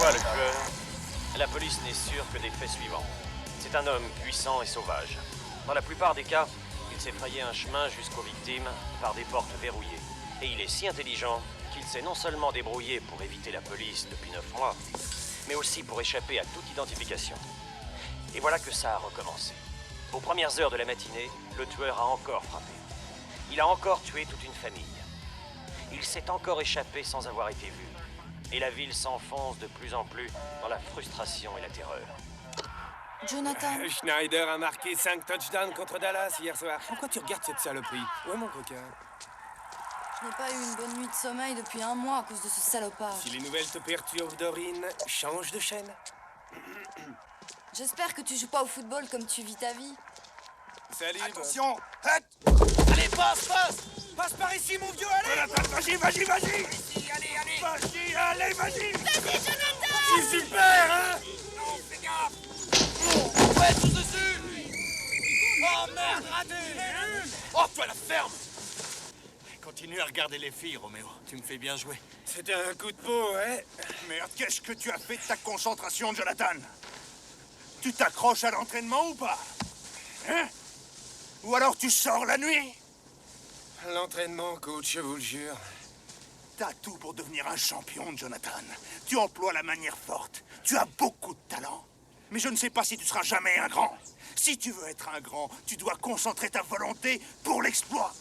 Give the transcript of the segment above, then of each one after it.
quoi le tueur? La police n'est sûre que des faits suivants. C'est un homme puissant et sauvage. Dans la plupart des cas, il s'est frayé un chemin jusqu'aux victimes par des portes verrouillées. Et il est si intelligent qu'il s'est non seulement débrouillé pour éviter la police depuis 9 mois, mais aussi pour échapper à toute identification. Et voilà que ça a recommencé. Aux premières heures de la matinée, le tueur a encore frappé. Il a encore tué toute une famille. Il s'est encore échappé sans avoir été vu. Et la ville s'enfonce de plus en plus dans la frustration et la terreur. Jonathan. Schneider a marqué 5 touchdowns contre Dallas hier soir. Pourquoi tu regardes cette saloperie? Ouais, mon coquin. Je n'ai pas eu une bonne nuit de sommeil depuis 1 mois à cause de ce salopard. Si les nouvelles te perturbent, Dorine, change de chaîne. J'espère que tu joues pas au football comme tu vis ta vie. Salut. Attention, hâte. Allez, passe! Passe par ici, mon vieux, allez! Jonathan, vas-y. Ici, allez! Vas-y. Vas-y, Jonathan! C'est super, hein? Non, fais gaffe. Ouais, tous dessus! Oh merde, raté! Oh, toi, la ferme! Continue à regarder les filles, Roméo. Tu me fais bien jouer. C'était un coup de peau, ouais? Merde, qu'est-ce que tu as fait de ta concentration, Jonathan? Tu t'accroches à l'entraînement ou pas? Hein? Ou alors tu sors la nuit? L'entraînement, coach, je vous le jure. T'as tout pour devenir un champion, Jonathan. Tu emploies la manière forte. Tu as beaucoup de talent. Mais je ne sais pas si tu seras jamais un grand. Si tu veux être un grand, tu dois concentrer ta volonté pour l'exploit.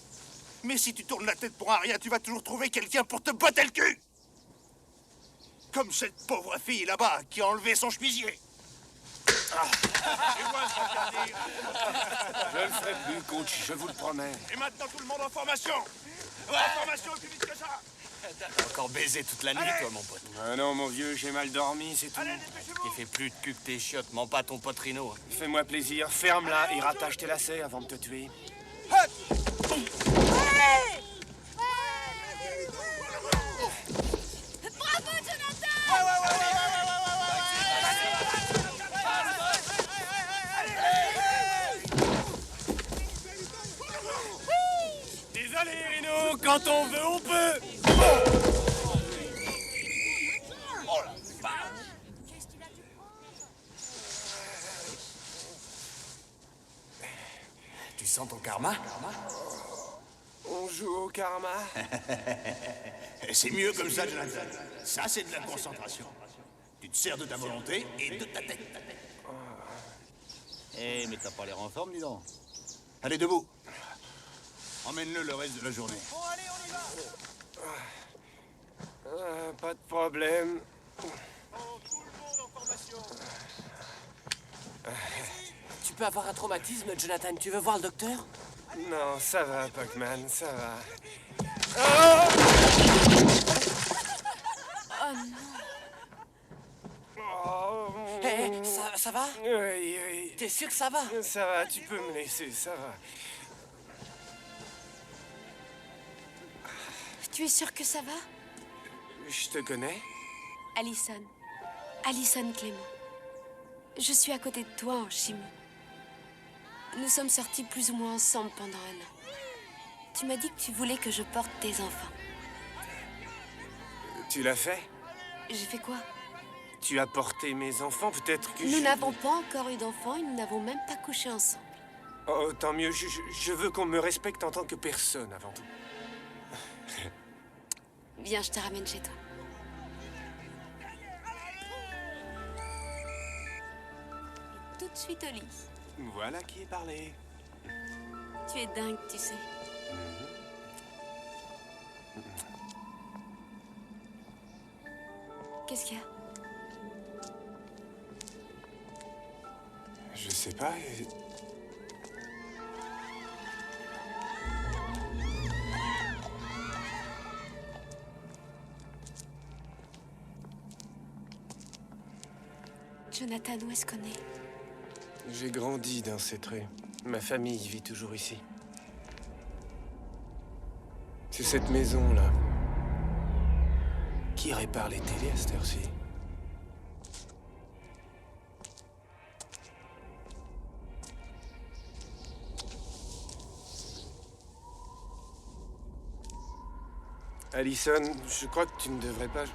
Mais si tu tournes la tête pour un rien, tu vas toujours trouver quelqu'un pour te botter le cul. Comme cette pauvre fille là-bas qui a enlevé son chemisier. Et moi, Je le ferai plus, coach, je vous le promets. Et maintenant, tout le monde en formation. En formation, plus vite que ça. T'as encore baisé toute la nuit, Allez. toi, mon pote. Ah non, mon vieux, j'ai mal dormi, c'est tout. Allez, dépêchez-vous. Qui fait plus de cul que tes chiottes, mens pas ton pote Rino. Fais-moi plaisir, ferme-la et rattache tes lacets avant de te tuer. Bravo, Jonathan! Désolé, Rino, quand on veut, on peut. Tu sens ton karma? On joue au karma. C'est mieux comme ça, Jonathan. Ça, c'est de la concentration. Tu te sers de ta volonté et de ta tête. Eh, mais t'as pas l'air en forme, dis donc. Allez, debout. Emmène-le le reste de la journée. Pas de problème. Tu peux avoir un traumatisme, Jonathan. Tu veux voir le docteur? Non, ça va, Pac-Man, ça va. Oh non. Oh, Hé, ça va? oui, T'es sûr que ça va? ça va, tu peux me laisser, ça va. Tu es sûr que ça va? Je te connais? Allison. Allison Clément. Je suis à côté de toi en chimie. Nous sommes sortis plus ou moins ensemble pendant 1 an. Tu m'as dit que tu voulais que je porte tes enfants. Tu l'as fait? J'ai fait quoi? Tu as porté mes enfants, peut-être que Nous n'avons pas encore eu d'enfants et nous n'avons même pas couché ensemble. Oh, tant mieux, je veux qu'on me respecte en tant que personne, avant tout. Viens, je te ramène chez toi. Tout de suite au lit. Voilà qui est parlé. Tu es dingue, tu sais. Qu'est-ce qu'il y a? Je sais pas. Jonathan, où est-ce qu'on est? J'ai grandi dans cette rue. Ma famille vit toujours ici. C'est cette maison-là. Qui répare les télés à cette heure-ci? Allison, je crois que tu ne devrais pas...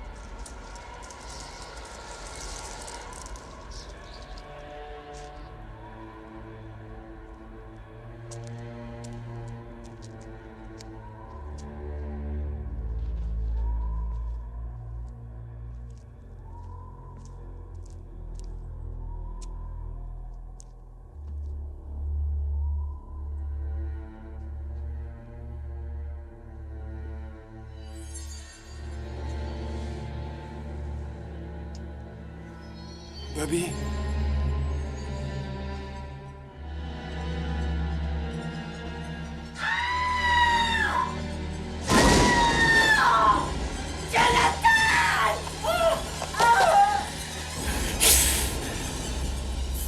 Bobby.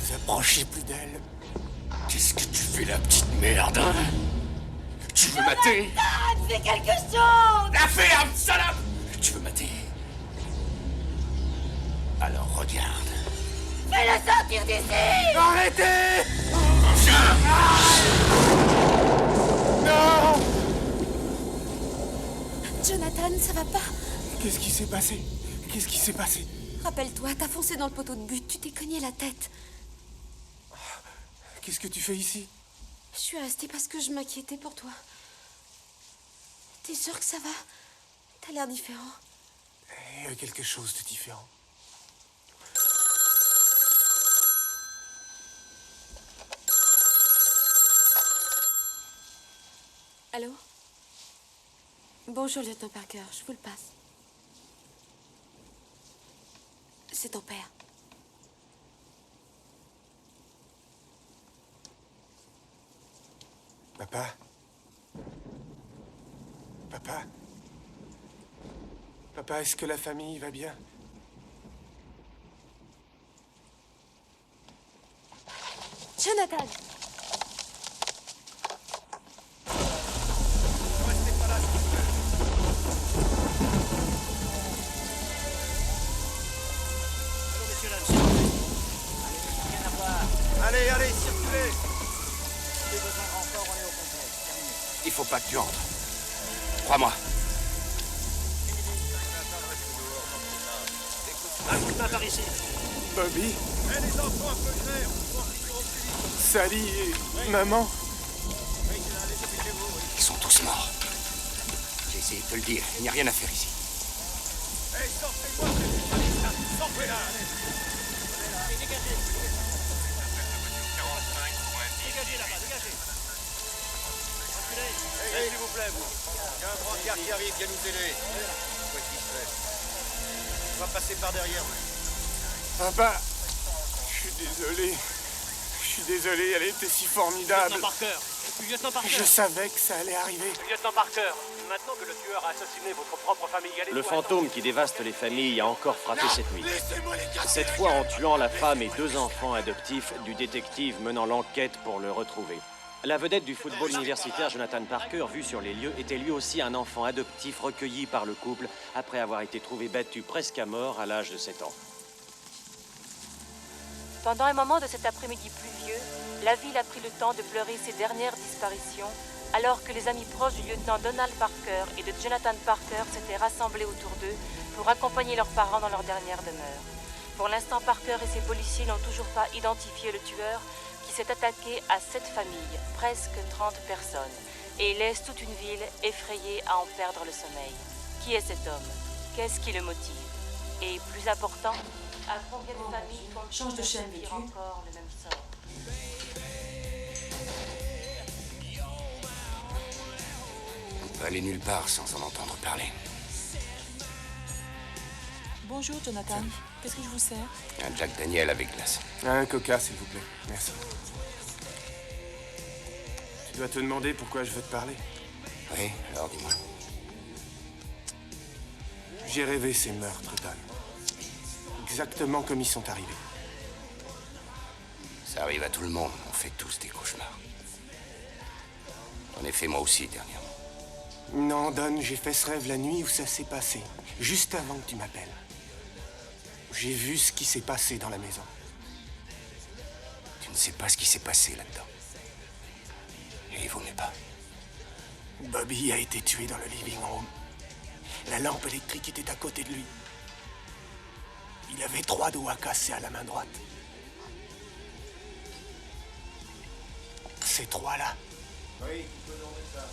Vous approchez plus d'elle. Qu'est-ce que tu fais là, petite merde, hein? Tu veux mater? Fais quelque chose! La ferme, salope! Tu veux mater? Alors regarde. Fais-le sortir d'ici! Arrêtez! Non! Jonathan, ça va pas? Qu'est-ce qui s'est passé? Qu'est-ce qui s'est passé? Rappelle-toi, t'as foncé dans le poteau de but, tu t'es cogné la tête. Qu'est-ce que tu fais ici? Je suis restée parce que je m'inquiétais pour toi. T'es sûr que ça va? T'as l'air différent. Il y a quelque chose de différent. Allô? Bonjour, lieutenant Parker, je vous le passe. C'est ton père. Papa? Papa? Papa, est-ce que la famille va bien? Jonathan! Allez, allez, circulez. Si j'ai besoin de renfort, on est au complet. Terminé. Il faut pas que tu entres. Crois-moi. Un coup de main par ici. Bobby? Eh, les enfants, un peu clair. On doit finir au plus vite. Sally et maman? Oui, c'est là, laissez chez vous. Oui. Ils sont tous morts. J'ai essayé de te le dire. Il n'y a rien à faire ici. Eh, sortez-moi, sortez là. Allez, dégagez. Dégagez là-bas, dégagez. Reculez. Eh, s'il vous plaît, vous. Il y a un brancard qui arrive, viens nous aider. Quoi qu'il se fait. On va passer par derrière. Papa? Je suis désolé. Je suis désolé, elle était si formidable. Lieutenant Parker. Lieutenant Parker. Je savais que ça allait arriver. Lieutenant Parker. Maintenant que le tueur a assassiné votre propre famille, allez-vous Le fantôme qui dévaste les familles a encore frappé cette nuit. Laissez-moi les gars. Cette fois en tuant la femme et 2 enfants adoptifs du détective menant l'enquête pour le retrouver. La vedette du football universitaire Jonathan Parker, vu sur les lieux, était lui aussi un enfant adoptif recueilli par le couple après avoir été trouvé battu presque à mort à l'âge de 7 ans. Pendant un moment de cet après-midi pluvieux, la ville a pris le temps de pleurer ses dernières disparitions, alors que les amis proches du lieutenant Donald Parker et de Jonathan Parker s'étaient rassemblés autour d'eux pour accompagner leurs parents dans leur dernière demeure. Pour l'instant, Parker et ses policiers n'ont toujours pas identifié le tueur qui s'est attaqué à 7 familles, presque 30 personnes, et laisse toute une ville effrayée à en perdre le sommeil. Qui est cet homme? Qu'est-ce qui le motive? Et plus important, à combien de familles Change de chaîne, vivre véhicule. encore le même sort? On peut aller nulle part sans en entendre parler. Bonjour, Jonathan. Qu'est-ce que je vous sers? Un Jack Daniel avec glace. Un coca, s'il vous plaît. Merci. Tu dois te demander pourquoi je veux te parler. Oui, alors dis-moi. J'ai rêvé ces meurtres, Don. Exactement comme ils sont arrivés. Ça arrive à tout le monde. On fait tous des cauchemars. J'en ai fait moi aussi dernièrement. Non, Don, j'ai fait ce rêve la nuit où ça s'est passé. Juste avant que tu m'appelles. J'ai vu ce qui s'est passé dans la maison. Tu ne sais pas ce qui s'est passé là-dedans. Et il vaut mieux pas. Bobby a été tué dans le living room. La lampe électrique était à côté de lui. Il avait 3 doigts cassés à la main droite. Ces 3-là. Oui, tu peux demander ça.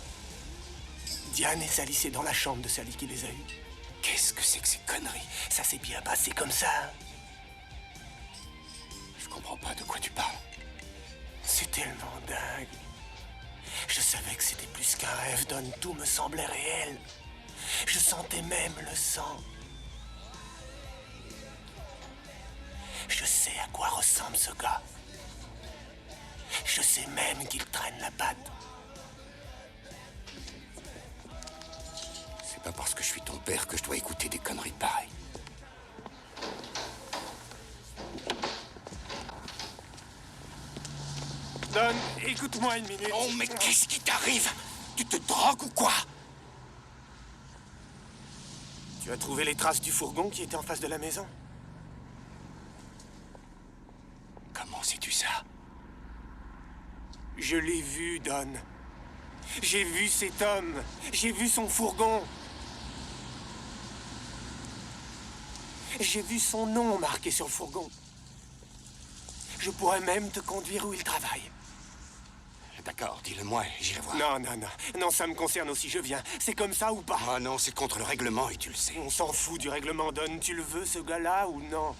Diane et Sally, c'est dans la chambre de Sally qui les a eus. Qu'est-ce que c'est que ces conneries? Ça s'est bien passé comme ça. Hein? Je comprends pas de quoi tu parles. C'est tellement dingue. Je savais que c'était plus qu'un rêve, Don. Tout me semblait réel. Je sentais même le sang. Je sais à quoi ressemble ce gars. Je sais même qu'il traîne la patte. C'est pas parce que je suis ton père que je dois écouter des conneries pareilles. Don, écoute-moi une minute. Oh, mais qu'est-ce qui t'arrive? Tu te drogues ou quoi? Tu as trouvé les traces du fourgon qui était en face de la maison? Comment sais-tu ça? Je l'ai vu, Don. J'ai vu cet homme. J'ai vu son fourgon. J'ai vu son nom marqué sur le fourgon. Je pourrais même te conduire où il travaille. D'accord, dis-le-moi et j'irai voir. Non, non, non. Non, ça me concerne aussi, je viens. C'est comme ça ou pas? Ah non, c'est contre le règlement et tu le sais. On s'en fout du règlement, Don. Tu le veux, ce gars-là, ou non?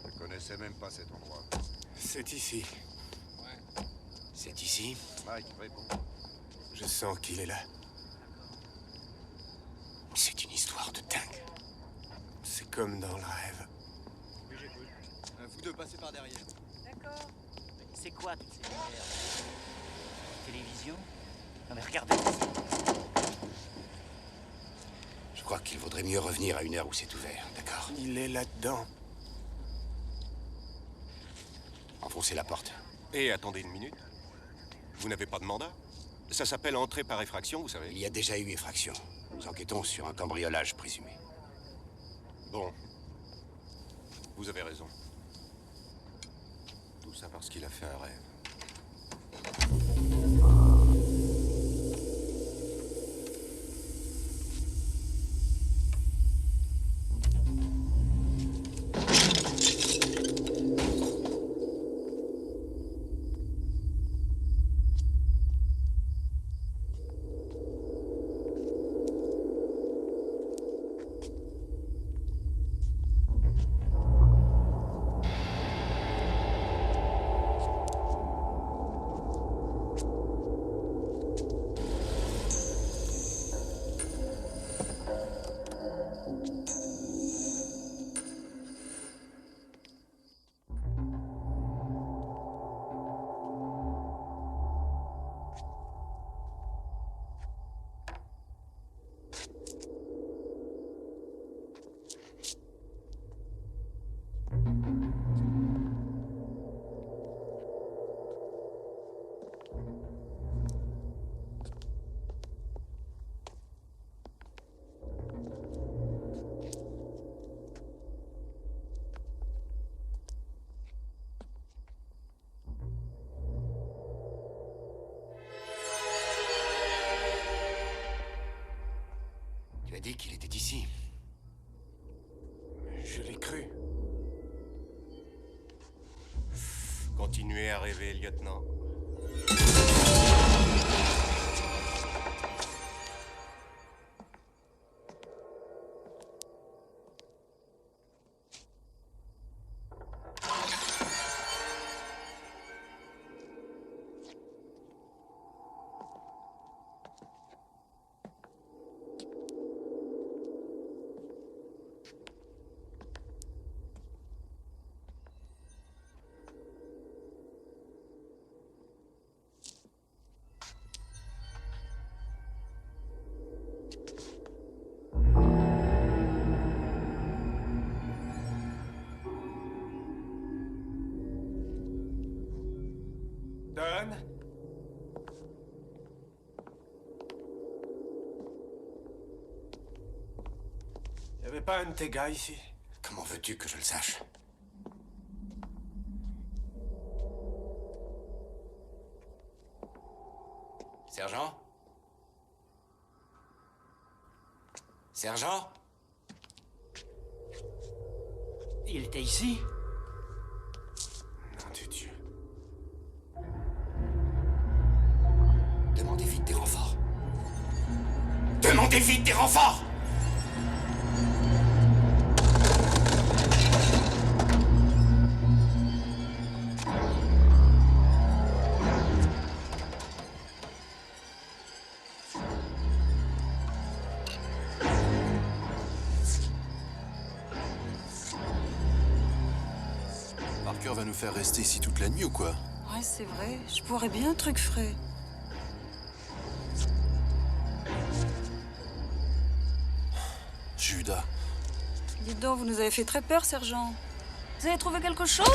Je connaissais même pas cet endroit. C'est ici. C'est ici? Mike, réponds. Je sens qu'il est là. C'est une histoire de dingue. C'est comme dans le rêve. Oui, j'écoute. Vous deux passez par derrière. D'accord. C'est quoi toutes ces lumières? Télévision? Non mais regardez. Je crois qu'il vaudrait mieux revenir à une heure où c'est ouvert, d'accord? Il est là-dedans. Enfoncez la porte. Et attendez une minute. Vous n'avez pas de mandat? Ça s'appelle entrée par effraction, vous savez. Il y a déjà eu effraction. Nous enquêtons sur un cambriolage présumé. Bon. Vous avez raison. Tout ça parce qu'il a fait un rêve. Tu as dit qu'il était ici. Je l'ai cru. Continuez à rêver, lieutenant. Don? Y avait pas un de tes gars ici? Comment veux-tu que je le sache? Sergent? Sergent? Il était ici? Nom de Dieu. Demandez vite des renforts. Demandez vite des renforts! Parker va nous faire rester ici toute la nuit ou quoi? Ouais, c'est vrai. Je pourrais bien un truc frais. Judas. Dites donc, vous nous avez fait très peur, sergent. Vous avez trouvé quelque chose?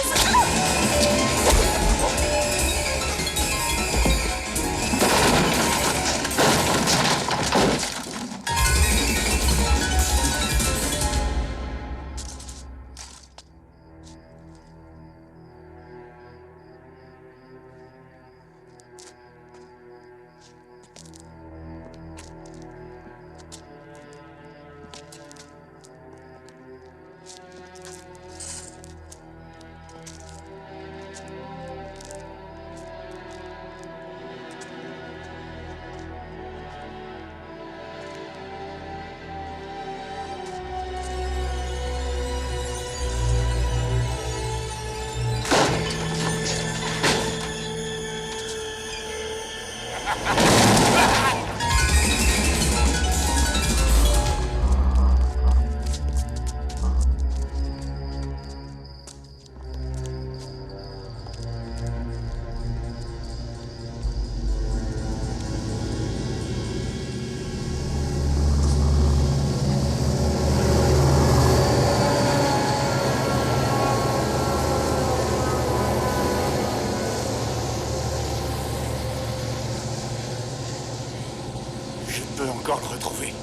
encore le retrouver.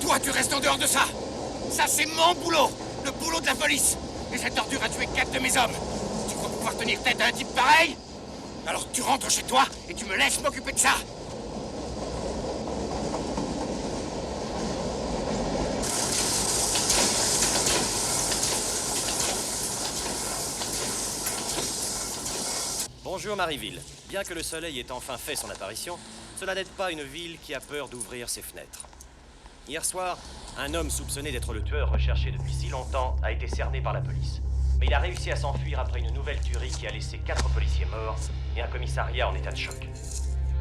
Toi, tu restes en dehors de ça. Ça, c'est mon boulot. Le boulot de la police. Et cette ordure a tué 4 de mes hommes. Tu crois pouvoir tenir tête à un type pareil? Alors tu rentres chez toi et tu me laisses m'occuper de ça. Bonjour Maryville. Bien que le soleil ait enfin fait son apparition, cela n'aide pas une ville qui a peur d'ouvrir ses fenêtres. Hier soir, un homme soupçonné d'être le tueur recherché depuis si longtemps a été cerné par la police. Mais il a réussi à s'enfuir après une nouvelle tuerie qui a laissé 4 policiers morts et un commissariat en état de choc.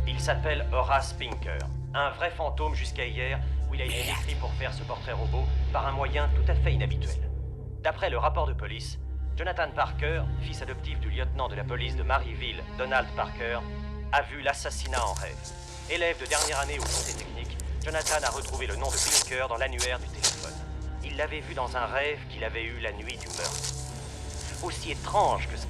Il s'appelle Horace Pinker, un vrai fantôme jusqu'à hier où il a été décrit pour faire ce portrait robot par un moyen tout à fait inhabituel. D'après le rapport de police, Jonathan Parker, fils adoptif du lieutenant de la police de Maryville, Donald Parker, a vu l'assassinat en rêve. Élève de dernière année au Polytechnique, Jonathan a retrouvé le nom de Pinker dans l'annuaire du téléphone. Il l'avait vu dans un rêve qu'il avait eu la nuit du meurtre. Aussi étrange que ça.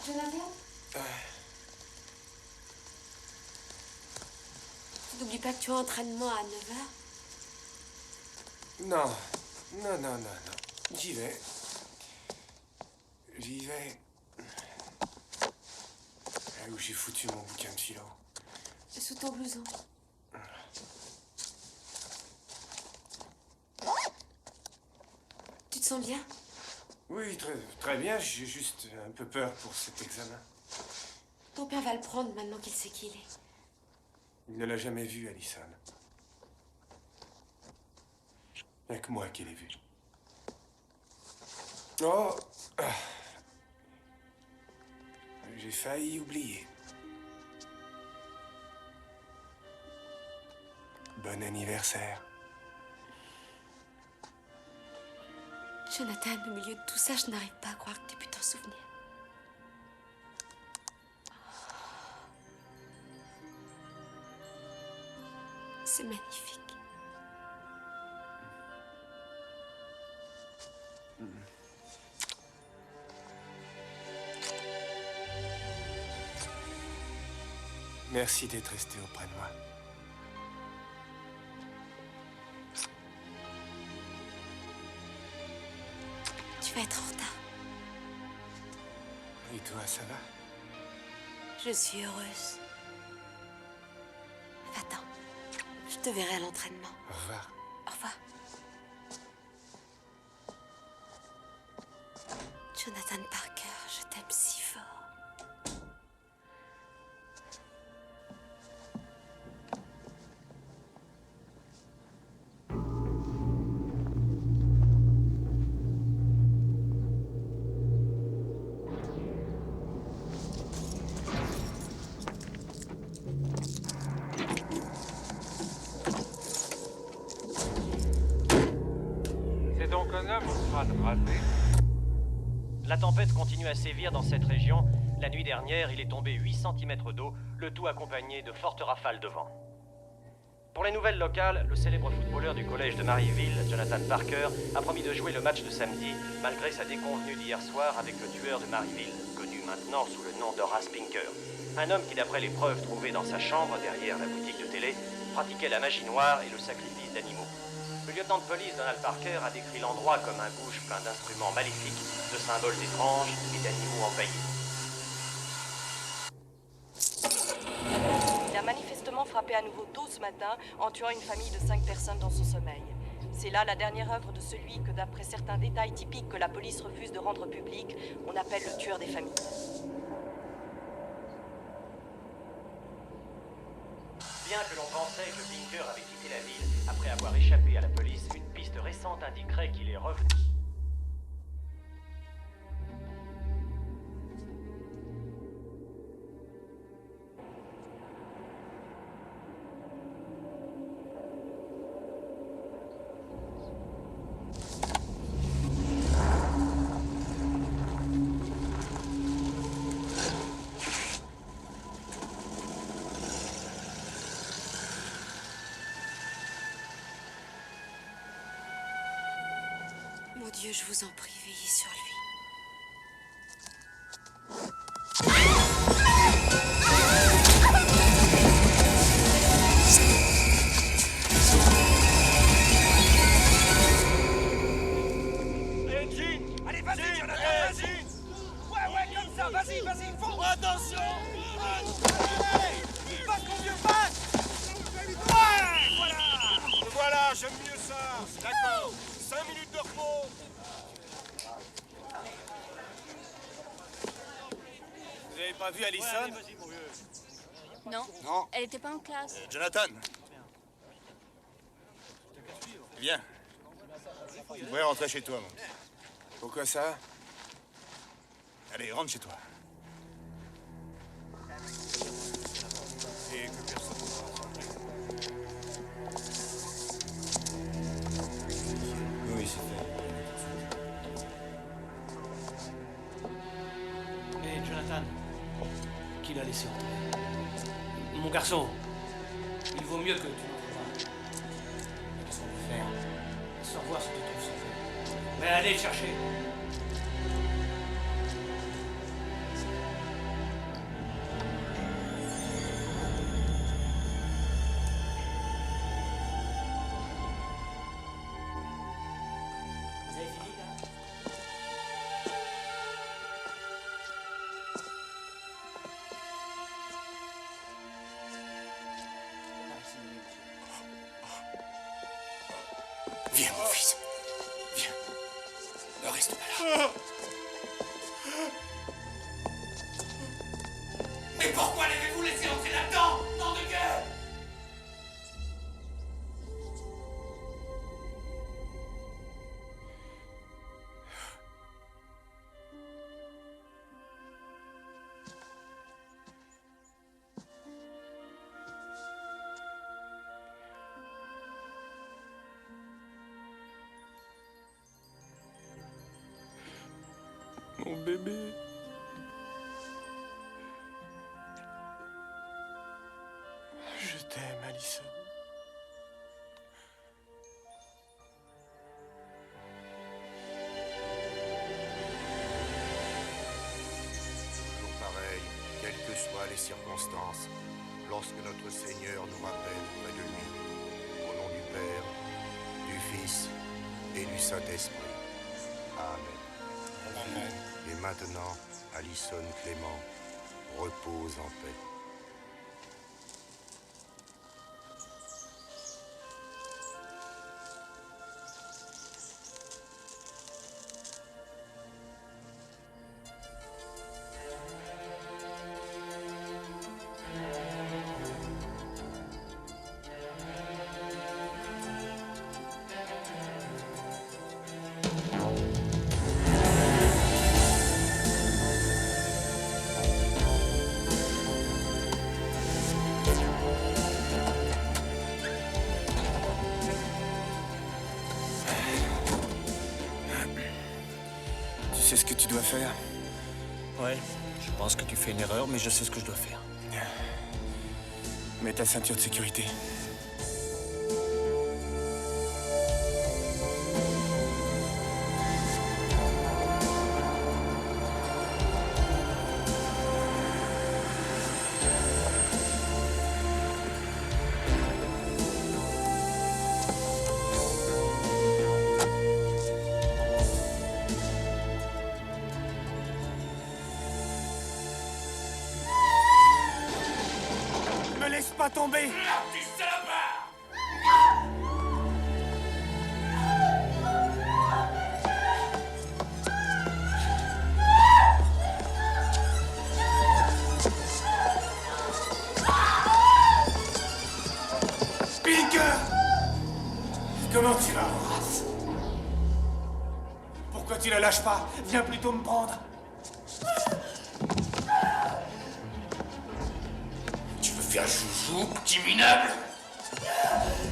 Jonathan? N'oublie pas que tu as entraînement à 9h. Non, non, non, non, non. J'y vais. J'y vais. Où j'ai foutu mon bouquin de philo? Sous ton blouson. Tu te sens bien? Oui, très bien. J'ai juste un peu peur pour cet examen. Ton père va le prendre maintenant qu'il sait qui il est. Il ne l'a jamais vu, Allison. Il n'y a que moi qui l'ai vu. Oh! J'ai failli oublier. Bon anniversaire. Jonathan, au milieu de tout ça, je n'arrive pas à croire que tu aies pu t'en souvenir. C'est magnifique. Merci d'être resté auprès de moi. Tu vas être en retard. Et toi, ça va? Je suis heureuse. Va-t'en. Je te verrai à l'entraînement. Au revoir. Au revoir. Jonathan Parker, je t'aime si fort. C'est donc un homme au crâne rasé. La tempête continue à sévir dans cette région. La nuit dernière, il est tombé 8 cm d'eau, le tout accompagné de fortes rafales de vent. Pour les nouvelles locales, le célèbre footballeur du collège de Maryville, Jonathan Parker, a promis de jouer le match de samedi, malgré sa déconvenue d'hier soir avec le tueur de Maryville, connu maintenant sous le nom d'Horace Pinker. Un homme qui, d'après les preuves trouvées dans sa chambre, derrière la boutique de télé, pratiquait la magie noire et le sacrifice d'animaux. Le lieutenant de police Donald Parker a décrit l'endroit comme un bouge plein d'instruments maléfiques, de symboles étranges et d'animaux empaillés. Il a manifestement frappé à nouveau tôt ce matin en tuant une famille de 5 personnes dans son sommeil. C'est là la dernière œuvre de celui que, d'après certains détails typiques que la police refuse de rendre publics, on appelle le tueur des familles. Bien que l'on pensait que Pinker avait quitté la ville après avoir échappé à la police, une piste récente indiquerait qu'il est revenu. Mon Dieu, je vous en prie, veillez sur lui. Allez, Jean! Allez, vas-y, Jonathan, vas-y! Ouais, comme ça, vas-y, fonce! Attention! Allez! Passe, mon vieux, passe! Ouais, voilà! Voilà, j'aime mieux ça! D'accord! 5 minutes de repos! Vous avez pas vu Allison? Non. Non. Elle était pas en classe. Jonathan. Viens. Tu devrais rentrer chez toi, mon petit. Pourquoi ça? Allez, rentre chez toi. Et que personne ne se rassemble. Oui, c'est fait. Hé, Jonathan, qui l'a laissé entrer? Mon garçon, il vaut mieux que tu n'entres pas. Qu'est-ce qu'on peut faire? Sans voir si tu trouves son fait. Mais allez le chercher. Vous avez fini, là? Viens, mon fils. Viens. Ne reste pas là. Mais pourquoi l'avez-vous laissé entrer là-dedans? Nom de gueule! Mon bébé. Je t'aime, Allison. que soient les circonstances, lorsque notre Seigneur nous rappelle près de lui, au nom du Père, du Fils et du Saint-Esprit. Amen. Amen. Et maintenant, Alison Clément, repose en paix. Tu sais ce que tu dois faire? Ouais, je pense que tu fais une erreur, mais je sais ce que je dois faire. Mets ta ceinture de sécurité. Me laisse pas tomber! Pinker! Comment tu vas, Horace? Pourquoi tu la lâches pas? Viens plutôt me prendre. Tu veux faire joujou, petit minable?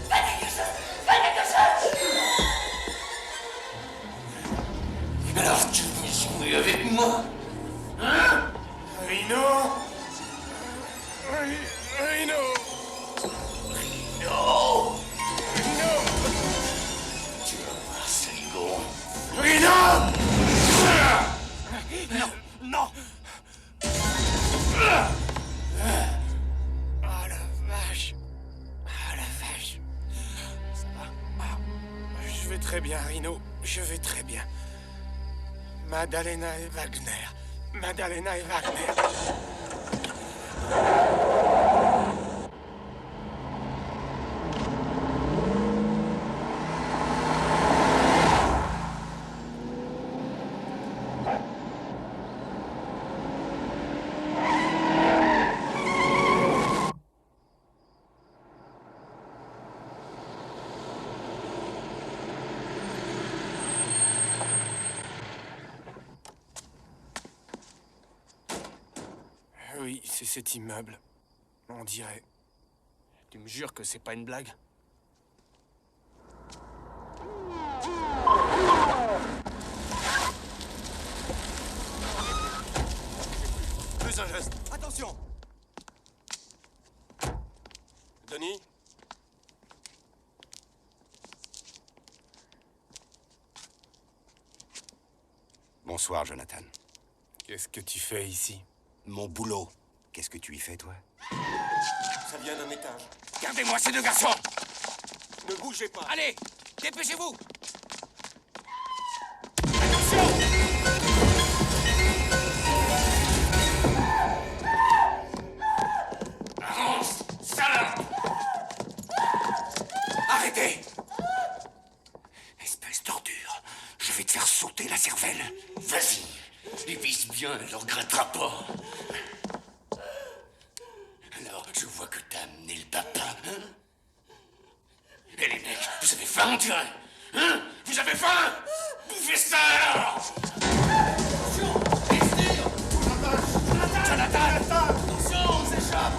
Fais quelque chose! Fais quelque chose! Alors tu veux jouer avec moi? Hein? Rhino! Rhino! Rhino! Tu vas voir, saligon! Rhino! Non! Non! Ah la vache! Ah la vache! Ça va? Je vais très bien, Rhino. Je vais très bien. Madalena et Wagner. Madalena et Wagner. Oui, c'est cet immeuble. On dirait. Tu me jures que c'est pas une blague? Plus un geste. Attention! Denis? Bonsoir, Jonathan. Qu'est-ce que tu fais ici? Mon boulot. Qu'est-ce que tu y fais, toi? Ça vient d'un étage. Gardez-moi ces deux garçons! Ne bougez pas. Allez, dépêchez-vous! Avance, salope! Arrêtez! Espèce d'ordure, je vais te faire sauter la cervelle. Vas-y, les vise bien, elle leur grattera pas. Alors, je vois que t'as amené le papa, hein? Et les mecs, vous avez faim, on dirait? Hein? Vous avez faim? Bouffez ça, alors! Jonathan! Attention, on s'échappe!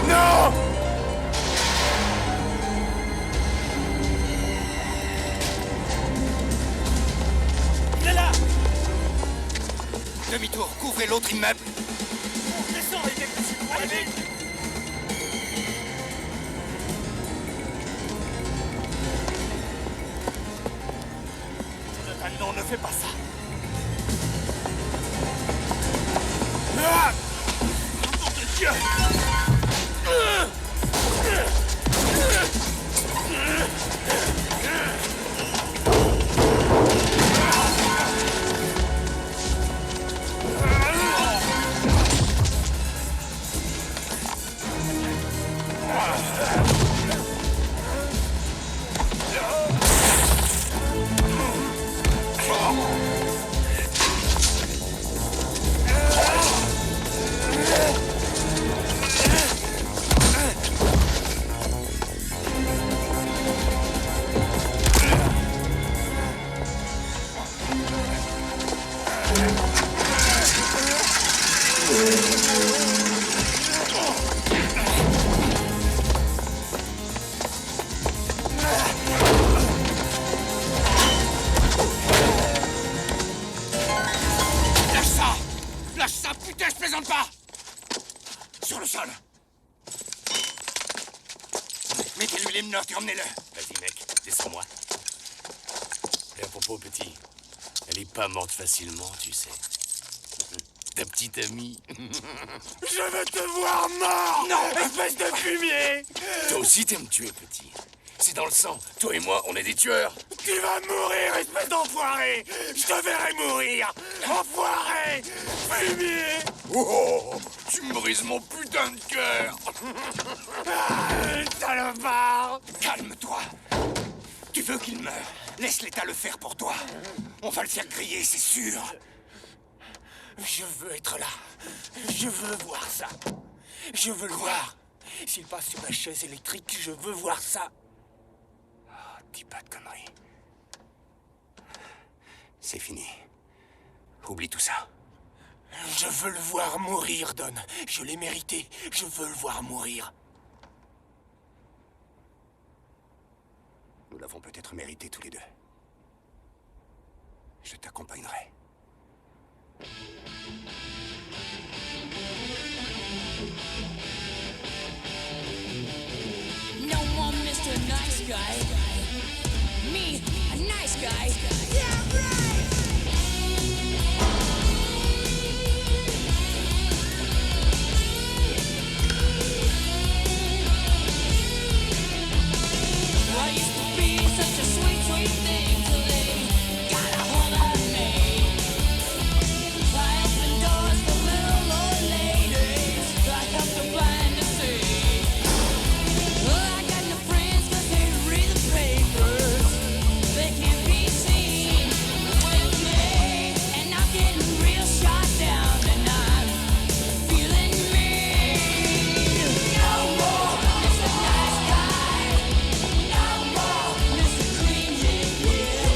Non! Il est là! demi-tour, couvrez l'autre immeuble. Descends, les techniciens, allez vite! Jonathan, non, ne fais pas ça! Ah! Nom de Dieu! Sur le sol. Mettez-lui les menottes et emmenez-le. Vas-y, mec, descends-moi. Et à propos, petit, elle est pas morte facilement, tu sais. Ta petite amie. Je veux te voir mort! Non, espèce de fumier! Toi aussi t'aimes tuer, petit. C'est dans le sang. Toi et moi, on est des tueurs. Tu vas mourir, espèce d'enfoiré! Je te verrai mourir! Enfoiré! Fumier! Oh, tu me brises mon putain de cœur! Salopard! Calme-toi. Tu veux qu'il meure? Laisse l'État le faire pour toi. On va le faire griller, c'est sûr. Je veux être là. Je veux voir ça. Je veux le voir. S'il passe sur la chaise électrique, je veux voir ça. Oh, dis pas de conneries. C'est fini. Oublie tout ça. Je veux le voir mourir, Don. Je l'ai mérité. Je veux le voir mourir. Nous l'avons peut-être mérité tous les deux. Je t'accompagnerai. No more Mr. Nice Guy. Me, a nice guy. Yeah, right! I used to be such a sweet, sweet thing till they got a hold of me. I opened doors for little old ladies. I helped them blind to see. Well, I got no friends 'cause they read the papers. They can't be seen with me. And I'm getting real shot down and I'm feeling mean. No more Mr. Nice Guy. No more Mr. Clean, yeah, yeah.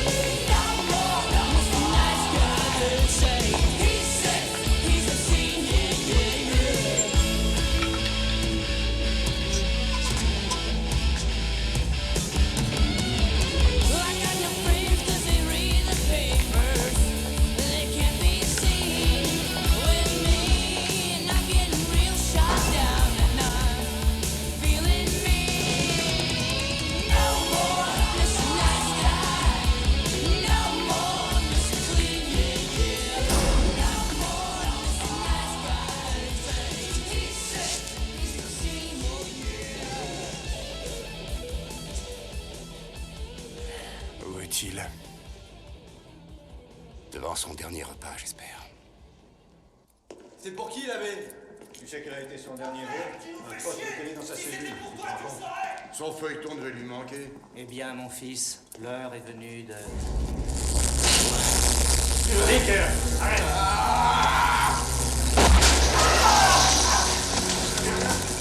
No more Mr. Nice Guy. Say he's sick, he's a scene, yeah, yeah, yeah. Well, I got no friends 'cause they read the papers. They can't be seen with me. And I'm getting real shot down and I'm feeling mean. No more Mr. Nice Guy. No more Mr. Clean, yeah, yeah. No more Mr. Nice Guy. Say he's sick, he's a scene, yeah, yeah. Où est-il? Devant son dernier repas, j'espère. C'est pour qui, l'abbé? Tu sais quel a été son dernier vol? Un poste de télé dans sa cellule. Son feuilleton devait lui manquer. Eh bien, mon fils, l'heure est venue de... Rick, arrête!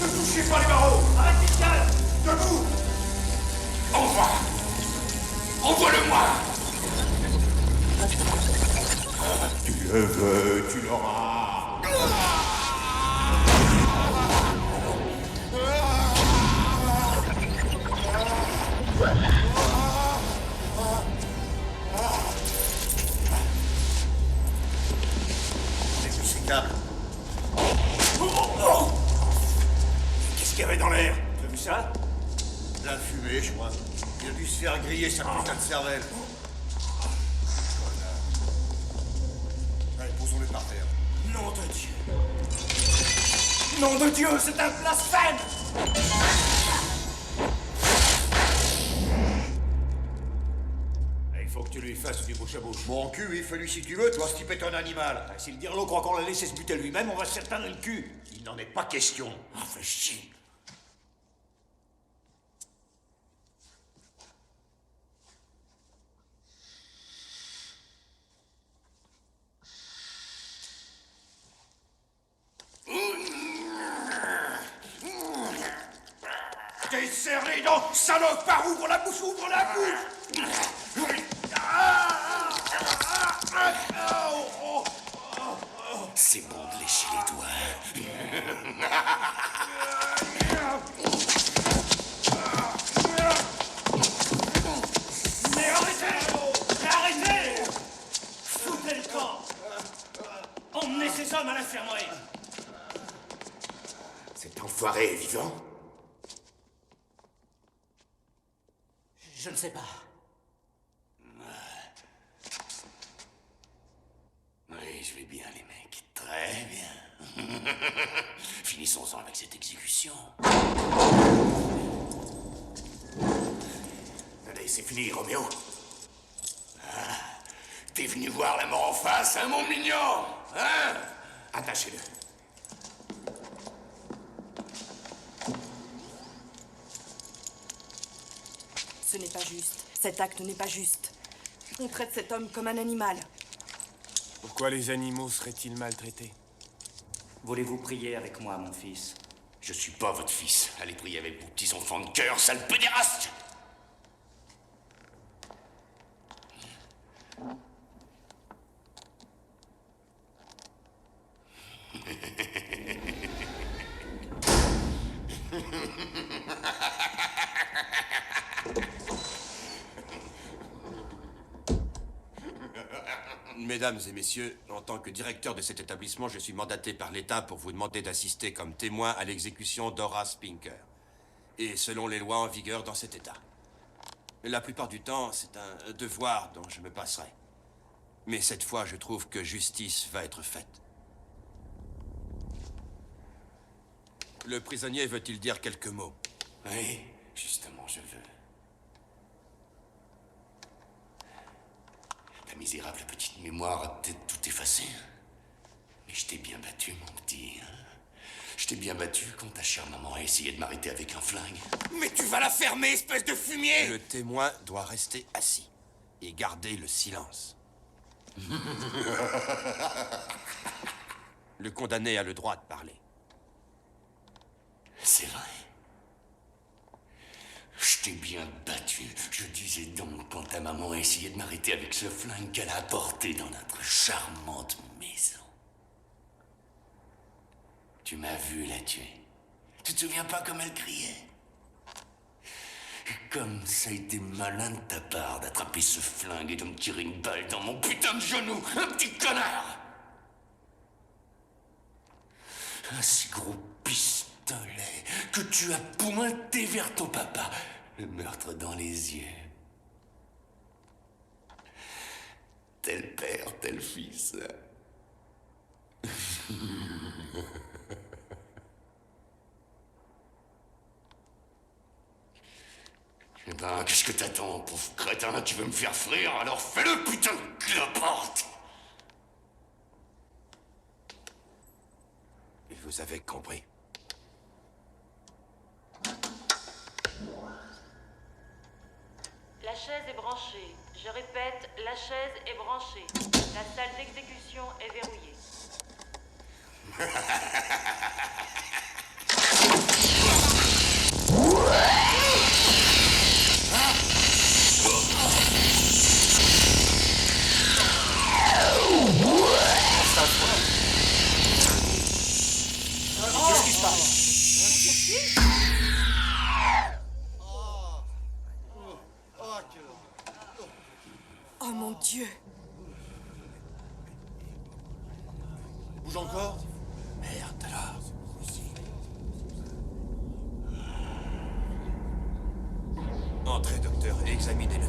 Ne touchez pas les barreaux! Arrêtez de calme! Debout! Envoie! Envoie-le-moi! Tu le veux, tu l'auras. câble. Qu'est-ce qu'il y avait dans l'air? Tu as vu ça? De la fumée, je crois. Il a dû se faire griller sa putain de cervelle. Allez, posons-le par terre. Nom de Dieu! Nom de Dieu, c'est un blasphème! Il faut que tu lui fasses du bouche à bouche. Mon cul, il fait lui si tu veux, toi, ce type est un animal. Si le dirlo croit qu'on l'a laissé se buter lui-même, on va se faire teindre le cul. Il n'en est pas question. Ah, fais chier. T'es serré, donc, salopard, ouvre la bouche, ouvre la bouche. C'est bon de lécher les doigts. Mais arrêtez! Arrêtez! Foutez le camp! Emmenez ces hommes à l'infirmerie! Cet enfoiré est vivant? Je ne sais pas. Oui, je vais bien, les mecs. Très bien. Finissons-en avec cette exécution. Allez, c'est fini, Roméo. Ah, t'es venu voir la mort en face, hein, mon mignon? Hein? Attachez-le. Ce n'est pas juste. Cet acte n'est pas juste. On traite cet homme comme un animal. Pourquoi les animaux seraient-ils maltraités? Voulez-vous prier avec moi, mon fils? Je suis pas votre fils. Allez prier avec vos petits enfants de cœur, sale pédéraste! Mesdames et messieurs, en tant que directeur de cet établissement, je suis mandaté par l'État pour vous demander d'assister comme témoin à l'exécution d'Horace Pinker. Et selon les lois en vigueur dans cet État. La plupart du temps, c'est un devoir dont je me passerai. Mais cette fois, je trouve que justice va être faite. Le prisonnier veut-il dire quelques mots? Oui, justement, je veux. Ta misérable petite mémoire a peut-être tout effacé. Mais je t'ai bien battu, mon petit. Hein? Je t'ai bien battu quand ta chère maman a essayé de m'arrêter avec un flingue. Mais tu vas la fermer, espèce de fumier! Le témoin doit rester assis et garder le silence. Le condamné a le droit de parler. C'est vrai. Je t'ai bien battu. Je disais donc quand ta maman a essayé de m'arrêter avec ce flingue qu'elle a apporté dans notre charmante maison. Tu m'as vu la tuer. Tu te souviens pas comme elle criait? Et comme ça a été malin de ta part d'attraper ce flingue et de me tirer une balle dans mon putain de genou, un petit connard! Un si gros pistolet que tu as pointé vers ton papa, le meurtre dans les yeux. Tel père, tel fils. Eh ben, qu'est-ce que t'attends, pauvre crétin? Tu veux me faire frire? Alors fais-le, putain de cloporte! Et vous avez compris. La chaise est branchée. Je répète, la chaise est branchée. La salle d'exécution est verrouillée. Qu'est-ce qui se passe? Oh mon Dieu! Bouge encore. Merde, alors. Entrez, docteur, et examinez-le.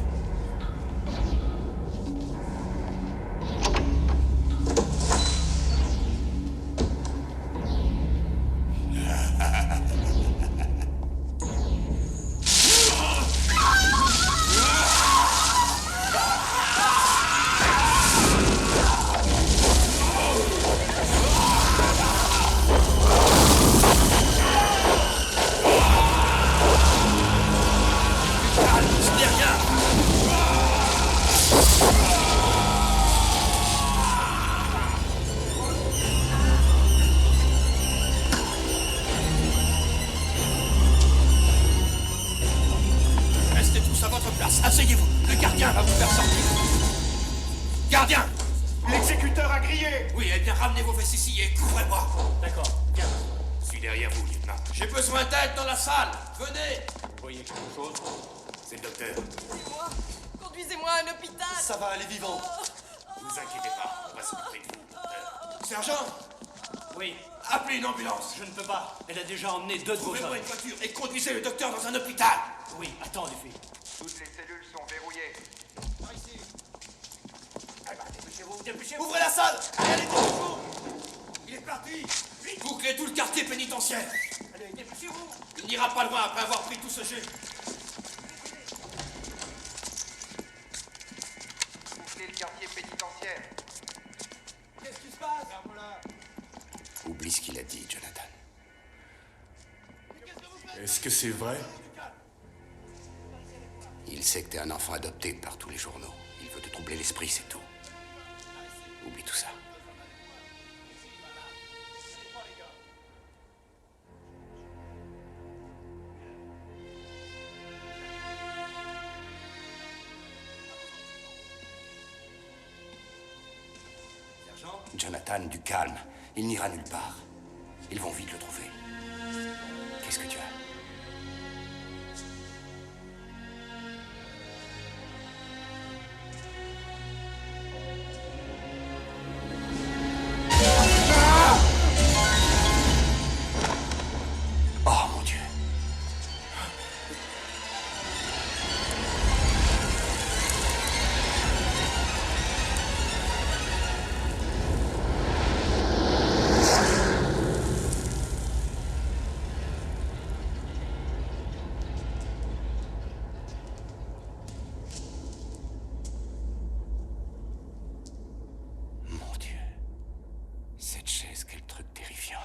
Restez tous à votre place. Asseyez-vous. Le gardien va vous faire sortir. Gardien! L'exécuteur a grillé. Oui, eh bien, ramenez vos vestes ici et couvrez-moi. D'accord, viens. Je suis derrière vous, lieutenant. J'ai besoin d'aide dans la salle. Venez. Vous voyez quelque chose? C'est le docteur. Conduisez-moi à un hôpital. Ça va aller vivant. Ne vous inquiétez pas, on va s'occuper de vous, docteur. Sergent, Oui, appelez une ambulance. je ne peux pas. Elle a déjà emmené 2 de vos Trouvez-moi hommes. une voiture et conduisez le docteur dans un hôpital. Oui, attends, les filles. Toutes les cellules sont verrouillées. Dépêchez-vous. Ouvrez la salle. Allez, dépêchez-vous. Il est parti. Vite. Bouclez tout le quartier pénitentiaire. Allez, dépêchez-vous. Il n'ira pas loin après avoir pris tout ce jeu. Bouclez le quartier pénitentiaire. Qu'est-ce qui se passe? Oublie ce qu'il a dit, Jonathan. Est-ce que c'est vrai? Il sait que t'es un enfant adopté par tous les journaux. Il veut te troubler l'esprit, c'est tout. Oublie tout ça. Jonathan, du calme. Il n'ira nulle part. Ils vont vite le trouver. Qu'est-ce que tu as? Oh mon Dieu. Mon Dieu. Cette chaise, quel truc terrifiant.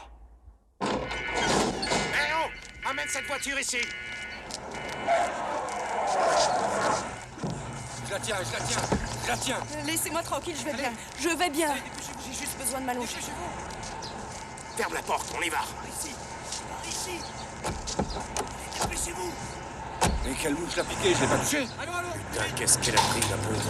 Héros, amène cette voiture ici. Je la tiens, je la tiens, je la tiens. Laissez-moi tranquille, je vais bien. Je vais bien. J'ai juste besoin de m'allonger. Ferme la porte, on y va. Ici. Ici. Dépêchez-vous. Et quelle mouche l'a piqué? Je l'ai pas touché. Putain, qu'est-ce qu'elle a pris, la pauvre?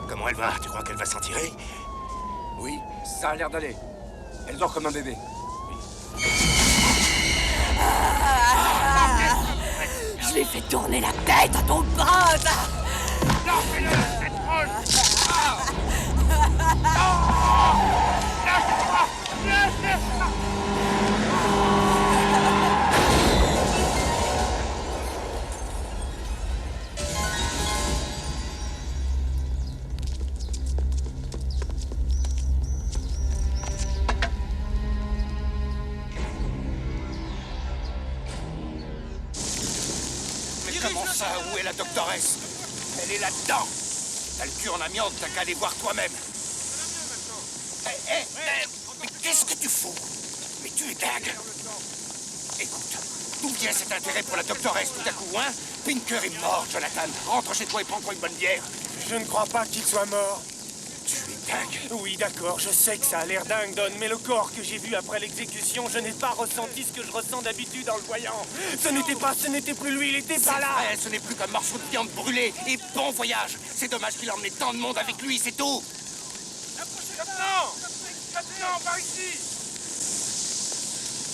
Comment elle va? Tu crois qu'elle va s'en tirer? Oui, ça a l'air d'aller. Elle dort comme un bébé. Je l'ai fait tourner la tête à ton pote. Lâchez-le, cette folle. Lâchez-moi. Mais comment ça? Où est la doctoresse? Elle est là-dedans. T'as le cul en amiante, t'as qu'à aller voir toi-même. Mais qu'est-ce que tu fous? Mais tu es dingue. Écoute, d'où vient cet intérêt pour la doctoresse tout à coup, hein? Pinker est mort, Jonathan. Rentre chez toi et prends-toi une bonne bière. Je ne crois pas qu'il soit mort. Tu es dingue. Oui, d'accord, je sais que ça a l'air dingue, Don, mais le corps que j'ai vu après l'exécution, je n'ai pas ressenti ce que je ressens d'habitude en le voyant. Ce n'était plus lui, il était pas là. Vrai, ce n'est plus qu'un morceau de viande brûlée. Et bon voyage. C'est dommage qu'il a emmené tant de monde avec lui, c'est tout. Maintenant! Maintenant, par ici!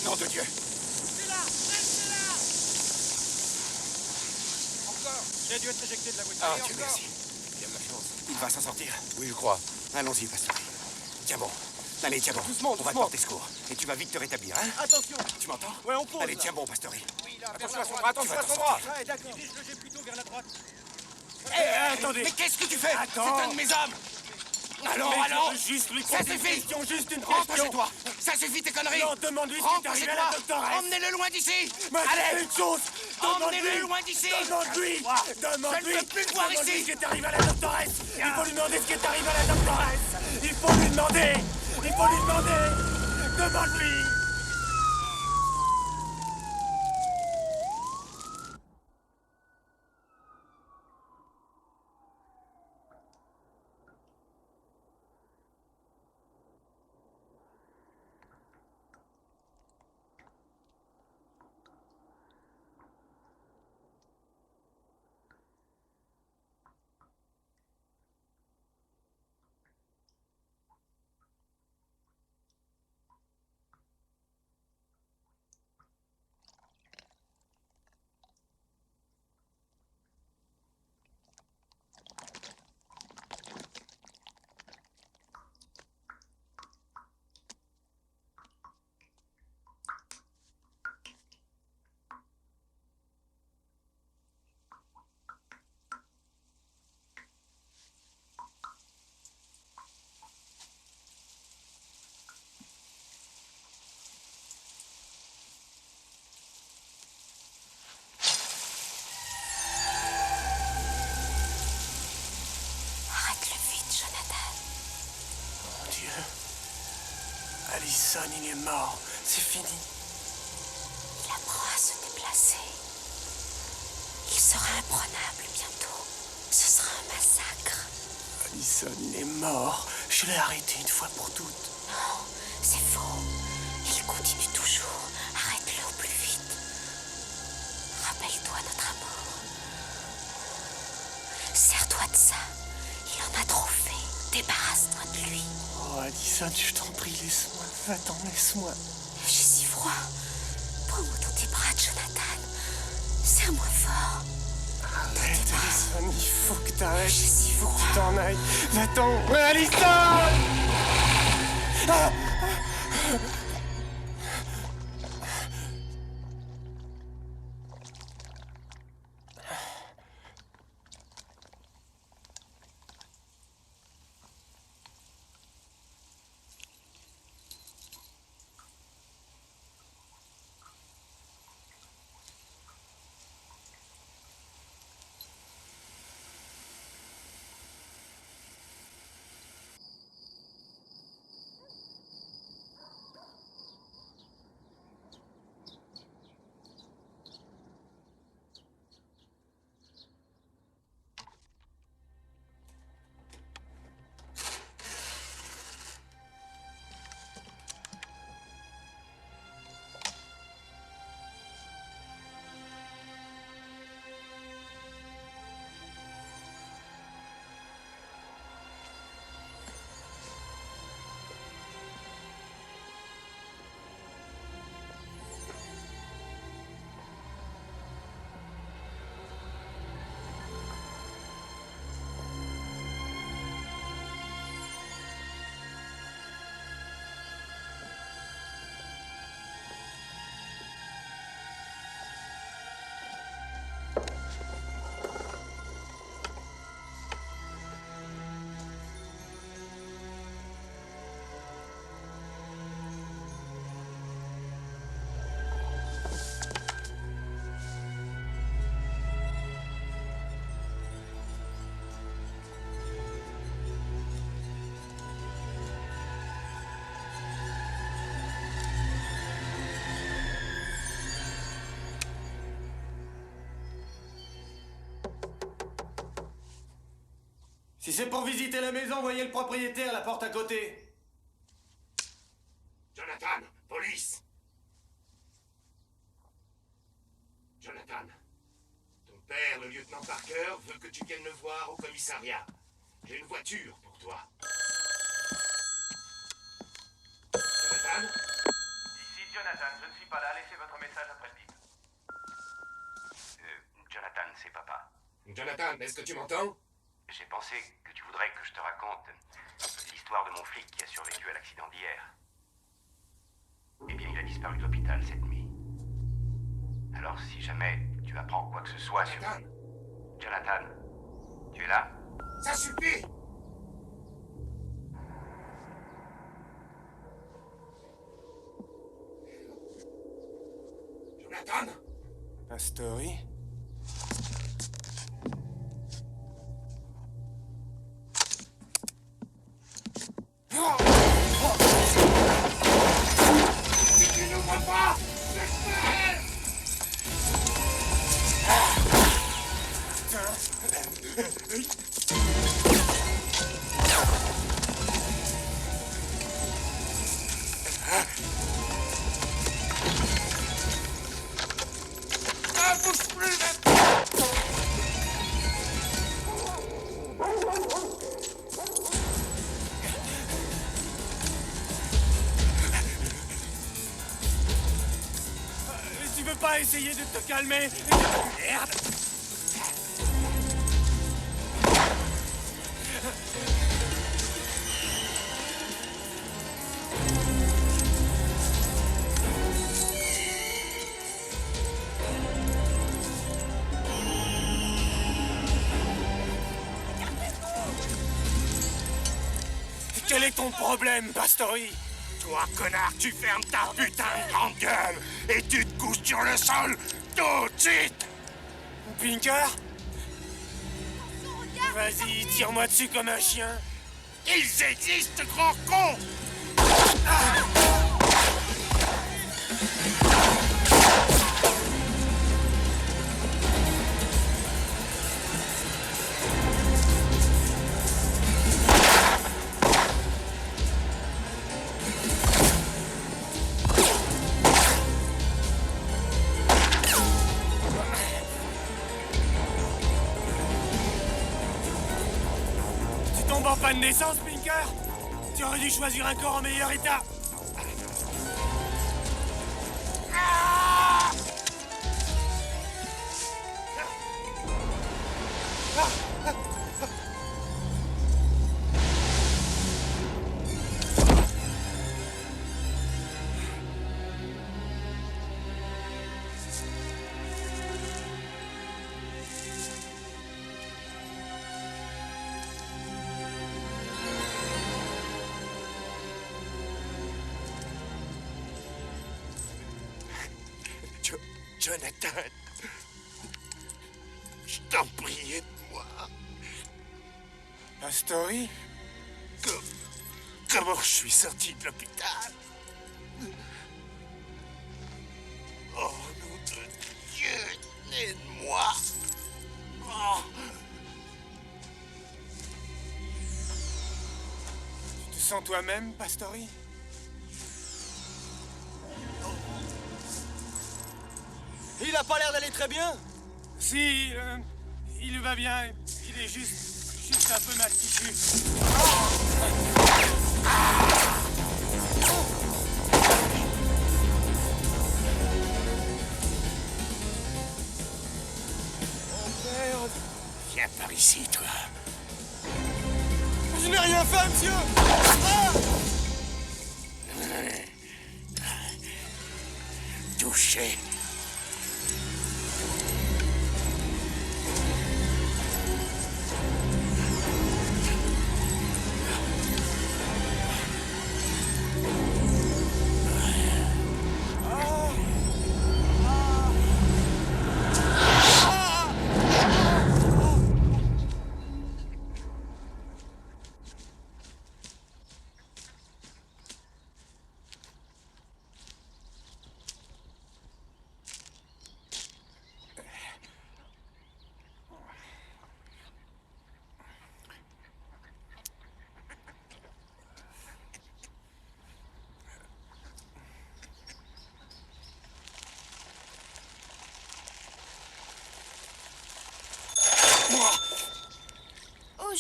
Nom de Dieu. Encore! J'ai dû être éjecté de la voiture. Ah, Et Dieu encore. merci. Il y a de la chance. Il va s'en sortir. Oui, je crois. Allons-y, pasteur. Tiens bon. Allez, tiens bon. Doucement, On va te porter secours. Et tu vas vite te rétablir, hein? Attention! Tu m'entends? Ouais, on pose. Allez, tiens bon, Pastori. Oui, là, Attention vers à son la bras, droite. attention à son bras. bras. Ouais, d'accord. Dirige le jet plutôt vers la droite. Attendez. Mais qu'est-ce que tu fais? Attends. C'est un de mes hommes. Allons, Mais je allons. veux juste lui Ça poser une suffit. question, juste une Rentre question. chez toi. Ça suffit tes conneries. Non, demande-lui ce qui est Rentre arrivé chez à la toi. doctoresse. Emmenez-le loin d'ici. Mais c'est Allez. une chose. Emmenez-le loin d'ici. Demande-lui. Je ne veux plus te voir Demande-lui ici. ce qui est arrivé à la doctoresse. Il faut lui demander ce qui est arrivé à la doctoresse. Il faut lui demander. Il faut lui demander. Demande-lui. Arrête-le vite, Jonathan. Mon Dieu. Allison, il est mort. C'est fini. Il apprend à se déplacer. Il sera imprenable bientôt. Ce sera un massacre. Allison, il est mort. Je l'ai arrêté une fois pour toutes. Non, c'est faux. Il continue toujours. Arrête-le au plus vite. Rappelle-toi notre amour. Sers-toi de ça. Il en a trop fait. Débarrasse-toi de lui. Oh, Allison, je t'en prie, laisse-moi. Va-t'en, laisse-moi. J'ai si froid. Prends-moi dans tes bras, Jonathan. Serre-moi fort. Arrête, Allison, il faut que t'arrêtes. J'ai si Il faut froid. que tu t'en ailles. Va-t'en. Allison! Ah! Si c'est pour visiter la maison, voyez le propriétaire, la porte à côté. Jonathan, police! Jonathan, ton père, le lieutenant Parker, veut que tu viennes le voir au commissariat. J'ai une voiture pour toi. Jonathan? Ici Jonathan, je ne suis pas là, laissez votre message après le bip. Jonathan, c'est papa. Jonathan, est-ce que tu m'entends? J'ai pensé que tu voudrais que je te raconte l'histoire de mon flic qui a survécu à l'accident d'hier. Eh bien, il a disparu de l'hôpital cette nuit. Alors, si jamais tu apprends quoi que ce soit sur... Jonathan, tu es là? Ça suffit! Jonathan? Pastori? Si tu n'ouvres pas, j'espère! Ah, bouge plus! Tu veux pas essayer de te calmer? Merde! Quel est ton problème, Pastori? Toi, connard, tu fermes ta putain de grande gueule et tu te couches sur le sol tout de suite! Pinker? Vas-y, tire-moi dessus comme un chien. Ils existent, grand con! Tu tombes en panne d'essence, Pinker? Tu aurais dû choisir un corps en meilleur état. Jonathan, je t'en prie, aide-moi. Pastori? Comment je suis sorti de l'hôpital? Oh, nom de Dieu, aide-moi. Oh. Tu te sens toi-même, Pastori? Il a pas l'air d'aller très bien. Si, il va bien. Il est juste un peu mastichu. Oh merde! Viens par ici, toi. Je n'ai rien fait, monsieur. Touché.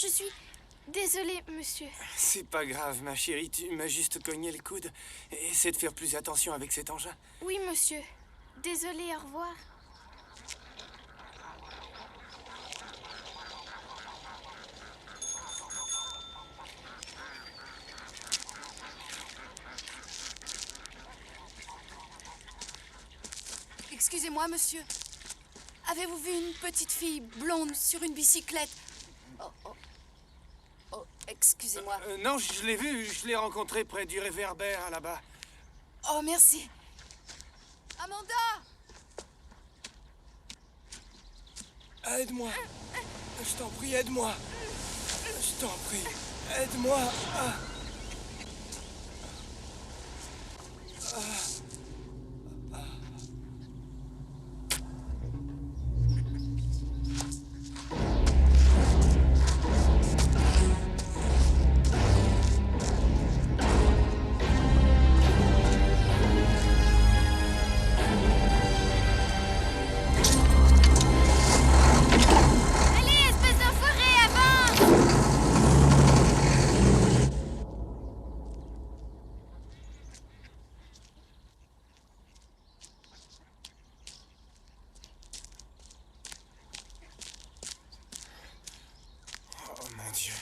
je suis... Désolée, monsieur. C'est pas grave, ma chérie, tu m'as juste cogné le coude. Essaie de faire plus attention avec cet engin. Oui, monsieur. Désolée, au revoir. Excusez-moi, monsieur. Avez-vous vu une petite fille blonde sur une bicyclette? Oh, excusez-moi. Non, je l'ai vue, je l'ai rencontrée près du réverbère, là-bas. Oh, merci. Amanda! Aide-moi. Je t'en prie, aide-moi. Je t'en prie, aide-moi. Allez, espèce d'enfoiré, avance! Oh mon Dieu.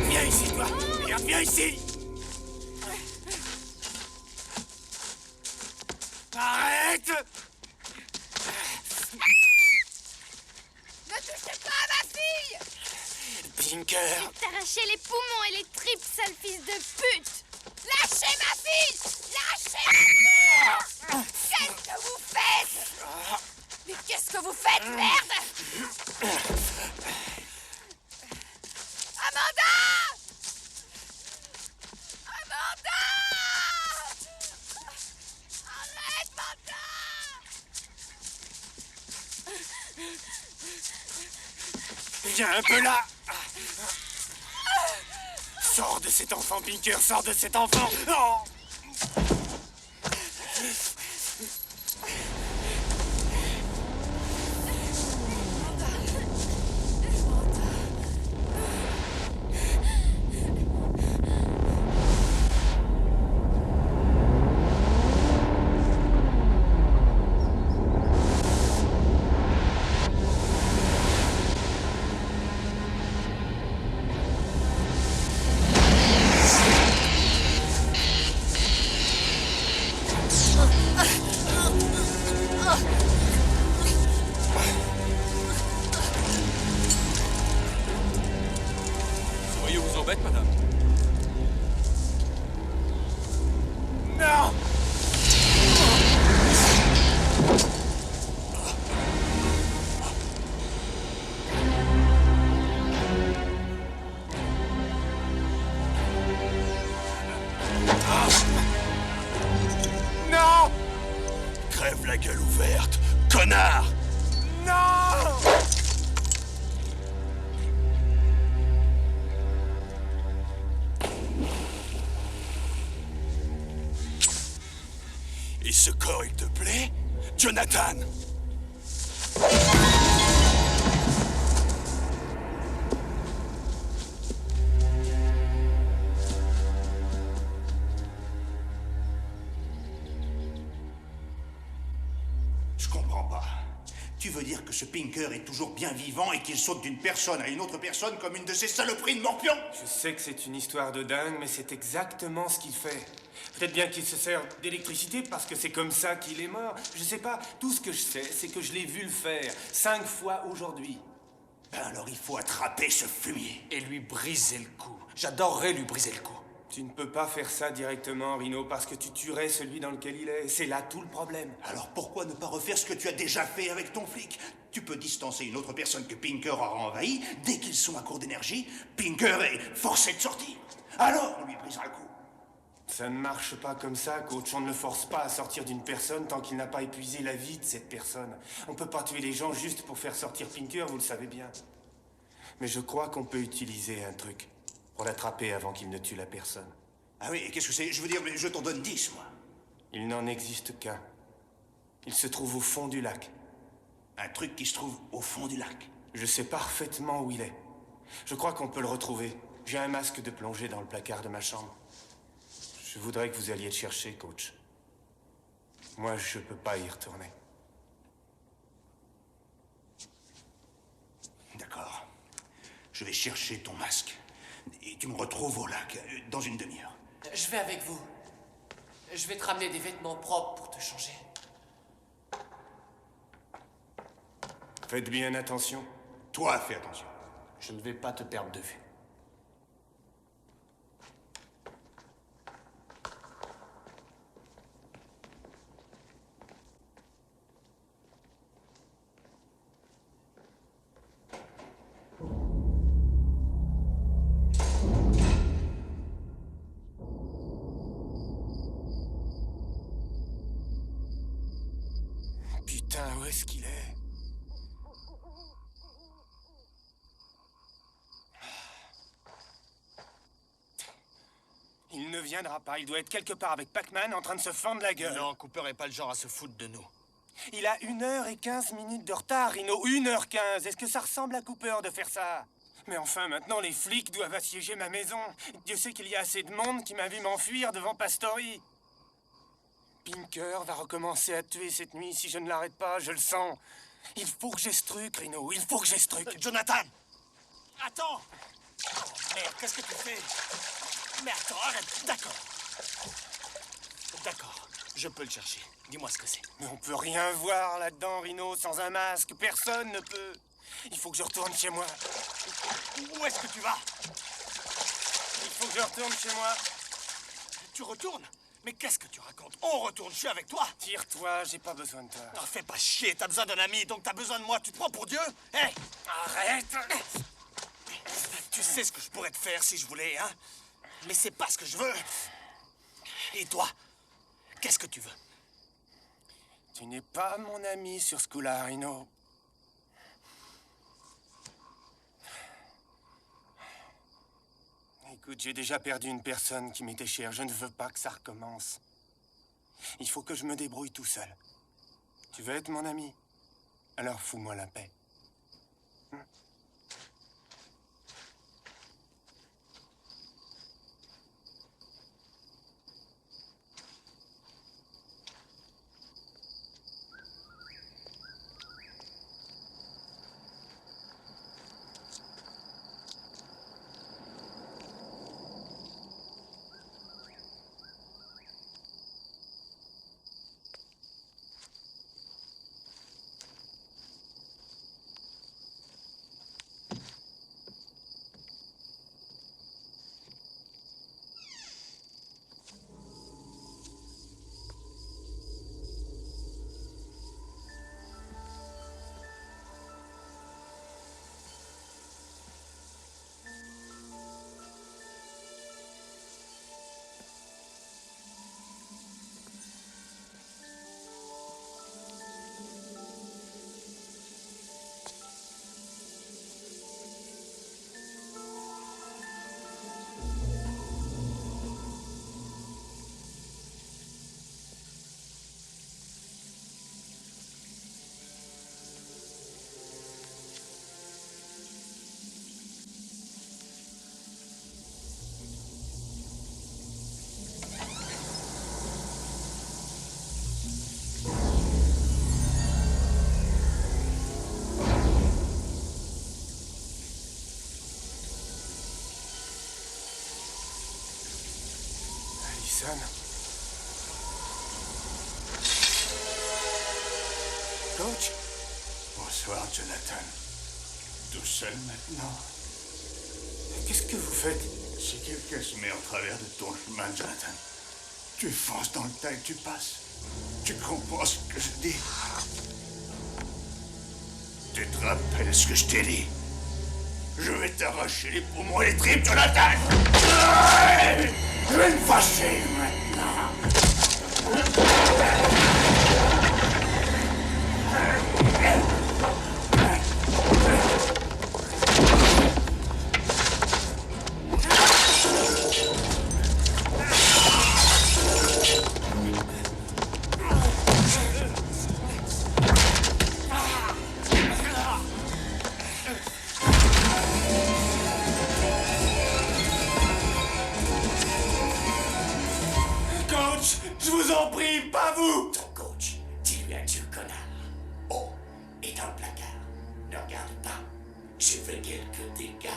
Viens ici, toi. Merde, viens ici. Arrête! Ne touchez pas à ma fille! Pinker. Je vais t'arracher les poumons et les tripes, sale fils de pute! Lâchez ma fille! Lâchez ma fille! Qu'est-ce que vous faites? Mais qu'est-ce que vous faites, merde? Amanda! Amanda! Arrête, Amanda! Viens un peu là. Sors de cet enfant, Pinker, sors de cet enfant. Oh. Soyez-vous en bête, madame. Non! Non! Crève la gueule ouverte, connard! Non! Et ce corps, il te plaît, Jonathan? Je comprends pas. Tu veux dire que ce Pinker est toujours bien vivant et qu'il saute d'une personne à une autre personne comme une de ces saloperies de morpions? Je sais que c'est une histoire de dingue, mais c'est exactement ce qu'il fait. Peut-être bien qu'il se sert d'électricité parce que c'est comme ça qu'il est mort. Je sais pas. Tout ce que je sais, c'est que je l'ai vu le faire 5 fois aujourd'hui. Ben alors il faut attraper ce fumier. Et lui briser le cou. J'adorerais lui briser le cou. Tu ne peux pas faire ça directement, Rhino, parce que tu tuerais celui dans lequel il est. C'est là tout le problème. Alors pourquoi ne pas refaire ce que tu as déjà fait avec ton flic? Tu peux distancer une autre personne que Pinker aura envahi. Dès qu'ils sont à court d'énergie, Pinker est forcé de sortir. Alors on lui brisera le cou. Ça ne marche pas comme ça, coach. On ne le force pas à sortir d'une personne tant qu'il n'a pas épuisé la vie de cette personne. On peut pas tuer les gens juste pour faire sortir Pinker, vous le savez bien. Mais je crois qu'on peut utiliser un truc pour l'attraper avant qu'il ne tue la personne. Ah oui, et qu'est-ce que c'est? Je veux dire, je t'en donne 10, moi. Il n'en existe qu'un. Il se trouve au fond du lac. Un truc qui se trouve au fond du lac? Je sais parfaitement où il est. Je crois qu'on peut le retrouver. J'ai un masque de plongée dans le placard de ma chambre. Je voudrais que vous alliez le chercher, coach. Moi, je peux pas y retourner. D'accord. Je vais chercher ton masque. Et tu me retrouves au lac, dans une demi-heure. Je vais avec vous. Je vais te ramener des vêtements propres pour te changer. Faites bien attention. Toi, fais attention. Je ne vais pas te perdre de vue. Putain, où est-ce qu'il est? Il ne viendra pas. Il doit être quelque part avec Pac-Man en train de se fendre la gueule. Non, Cooper est pas le genre à se foutre de nous. Il a 1h15 de retard, Rhino. 1h15. Est-ce que ça ressemble à Cooper de faire ça? Mais enfin, maintenant, les flics doivent assiéger ma maison. Dieu sait qu'il y a assez de monde qui m'a vu m'enfuir devant Pastori. Pinker va recommencer à tuer cette nuit si je ne l'arrête pas, je le sens. Il faut que j'ai ce truc, Rhino. Il faut que j'ai ce truc. Jonathan! Attends! Oh, merde, qu'est-ce que tu fais? Mais attends, arrête, d'accord. D'accord, je peux le chercher. Dis-moi ce que c'est. Mais on peut rien voir là-dedans, Rhino, sans un masque. Personne ne peut. Il faut que je retourne chez moi. Où est-ce que tu vas? Il faut que je retourne chez moi. Tu retournes? Mais qu'est-ce que tu racontes? On retourne, je suis avec toi. Tire-toi, j'ai pas besoin de toi. Oh, fais pas chier, t'as besoin d'un ami, donc t'as besoin de moi. Tu te prends pour Dieu? Hé! Arrête! Tu sais ce que je pourrais te faire si je voulais, hein? Mais c'est pas ce que je veux. Et toi? Qu'est-ce que tu veux? Tu n'es pas mon ami sur ce coup-là, Rhino. Écoute, j'ai déjà perdu une personne qui m'était chère. Je ne veux pas que ça recommence. Il faut que je me débrouille tout seul. Tu veux être mon ami? Alors fous-moi la paix. Coach? Bonsoir, Jonathan. Tout seul maintenant? Qu'est-ce que vous faites? Si quelqu'un se met en travers de ton chemin, Jonathan, tu fonces dans le tas et tu passes. Tu comprends ce que je dis? Tu te rappelles ce que je t'ai dit? Je vais t'arracher les poumons et les tripes, Jonathan! Je vais me fâcher maintenant. Coach, je vous en prie, pas vous! Ton coach, dis-lui adieu, connard. Oh, et dans le placard, ne regarde pas. J'ai fait quelques dégâts.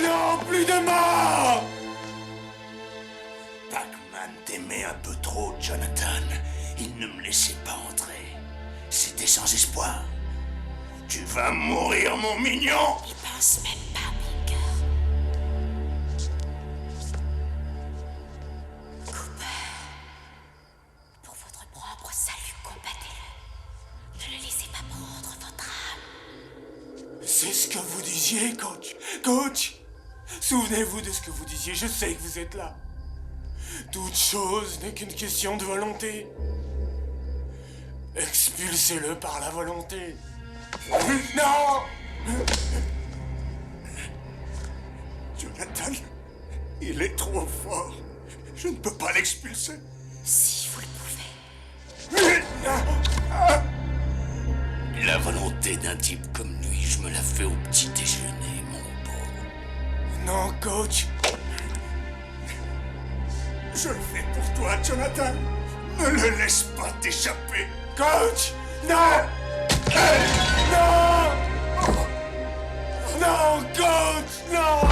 Non, plus de mort! Pac-Man t'aimait un peu trop, Jonathan. Il ne me laissait pas entrer. C'était sans espoir. Tu vas mourir, mon mignon! Il pense même pas, Pinker. Cooper, pour votre propre salut, combattez-le. Ne le laissez pas prendre votre âme. C'est ce que vous disiez, coach. Coach, souvenez-vous de ce que vous disiez. Je sais que vous êtes là. Toute chose n'est qu'une question de volonté. Expulsez-le par la volonté. Non! Jonathan, il est trop fort. Je ne peux pas l'expulser. Si vous le pouvez. La volonté d'un type comme lui, je me la fais au petit déjeuner, mon beau. Non, coach. Je le fais pour toi, Jonathan. Ne le laisse pas t'échapper. Coach! Non! Non! Non, coach! Non!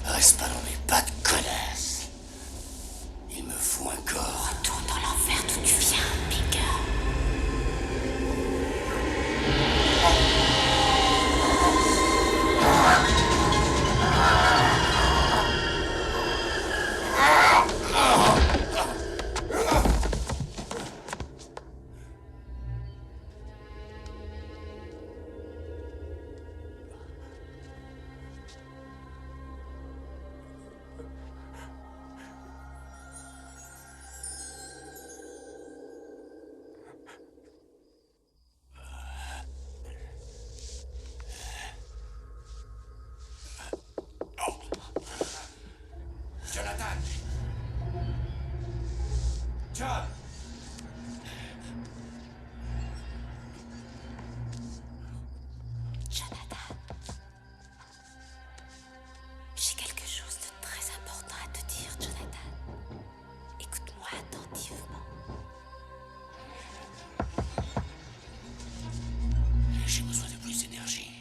Reste pas dans mes pattes, connasse. Il me faut un corps. Retourne dans l'enfer d'où tu viens, Pinker. Jonathan! John! Jonathan, j'ai quelque chose de très important à te dire, Jonathan. Écoute-moi attentivement. J'ai besoin de plus d'énergie.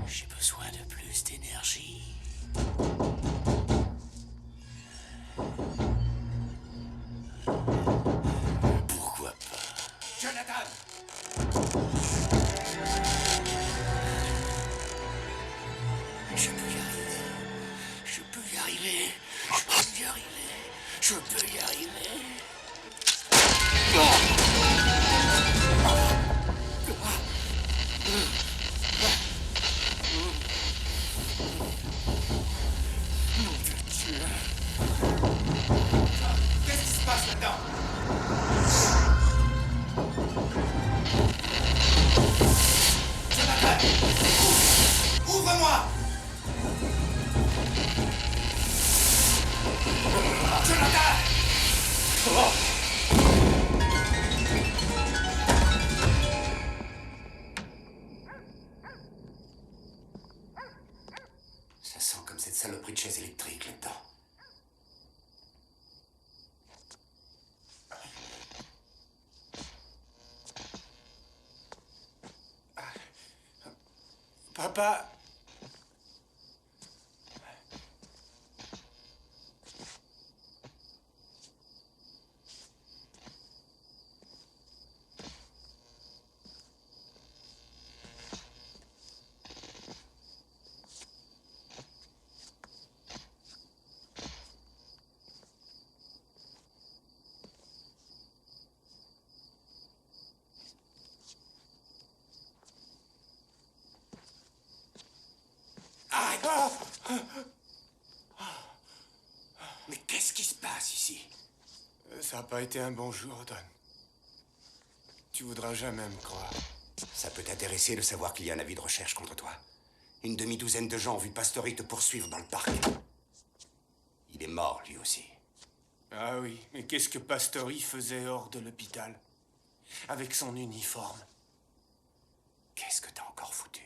J'ai besoin de plus d'énergie. Pourquoi pas? Jonathan! Je peux y arriver. Je peux y arriver. Je peux y arriver. Je peux y arriver. Nom de Dieu! Qu'est-ce qui se passe là-dedans? Jonathan! Ouvre-moi! Jonathan! Ça sent comme cette saloperie de chaise électrique là-dedans. Papa. Mais qu'est-ce qui se passe ici? Ça n'a pas été un bon jour, Don. Tu voudras jamais me croire. Ça peut t'intéresser de savoir qu'il y a un avis de recherche contre toi. Une demi-douzaine de gens ont vu Pastori te poursuivre dans le parc. Il est mort, lui aussi. Ah oui, mais qu'est-ce que Pastori faisait hors de l'hôpital? Avec son uniforme. Qu'est-ce que t'as encore foutu?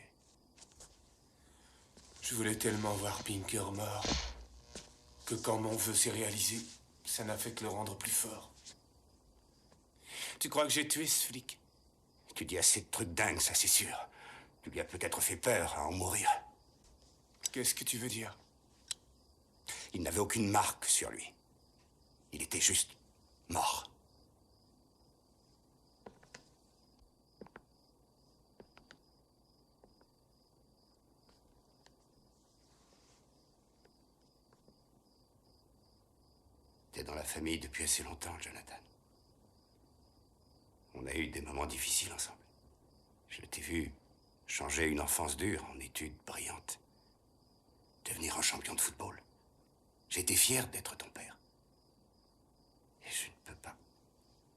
Je voulais tellement voir Pinker mort que quand mon vœu s'est réalisé, ça n'a fait que le rendre plus fort. Tu crois que j'ai tué ce flic? Tu dis assez de trucs dingues, ça c'est sûr. Tu lui as peut-être fait peur à en mourir. Qu'est-ce que tu veux dire? Il n'avait aucune marque sur lui. Il était juste mort. T'es dans la famille depuis assez longtemps, Jonathan. On a eu des moments difficiles ensemble. Je t'ai vu changer une enfance dure en études brillantes. Devenir un champion de football. J'ai été fier d'être ton père. Et je ne peux pas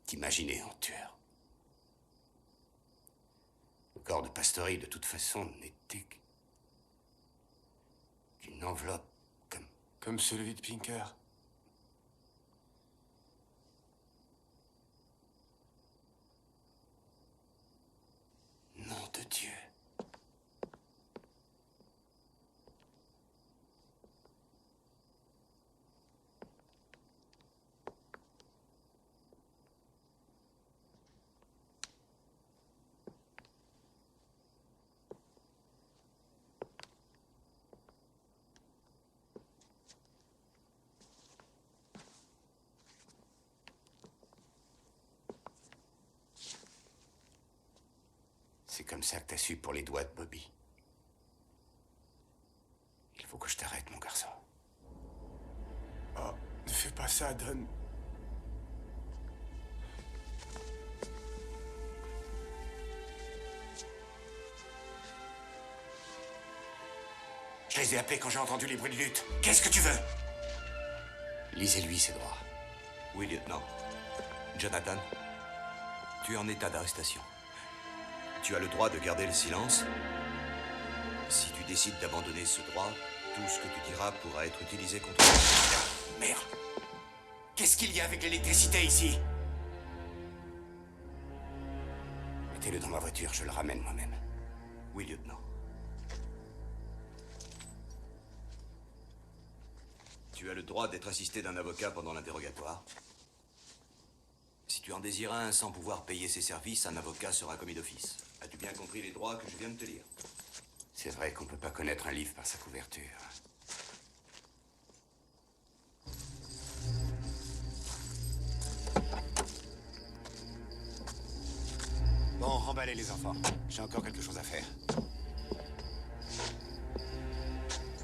t'imaginer en tueur. Le corps de Pastori, de toute façon, n'était qu'une enveloppe comme celui de Pinker. Nom de Dieu. C'est comme ça que t'as su pour les doigts de Bobby. Il faut que je t'arrête, mon garçon. Oh, ne fais pas ça, Don. Je les ai appelés quand j'ai entendu les bruits de lutte. Qu'est-ce que tu veux? Lisez-lui ses droits. Oui, lieutenant. Jonathan, tu es en état d'arrestation. Tu as le droit de garder le silence. Si tu décides d'abandonner ce droit, tout ce que tu diras pourra être utilisé contre toi. Merde! Qu'est-ce qu'il y a avec l'électricité ici? Mettez-le dans ma voiture, je le ramène moi-même. Oui, lieutenant. Tu as le droit d'être assisté d'un avocat pendant l'interrogatoire. Si tu en désires un sans pouvoir payer ses services, un avocat sera commis d'office. As-tu bien compris les droits que je viens de te lire? C'est vrai qu'on ne peut pas connaître un livre par sa couverture. Bon, remballez les enfants. J'ai encore quelque chose à faire.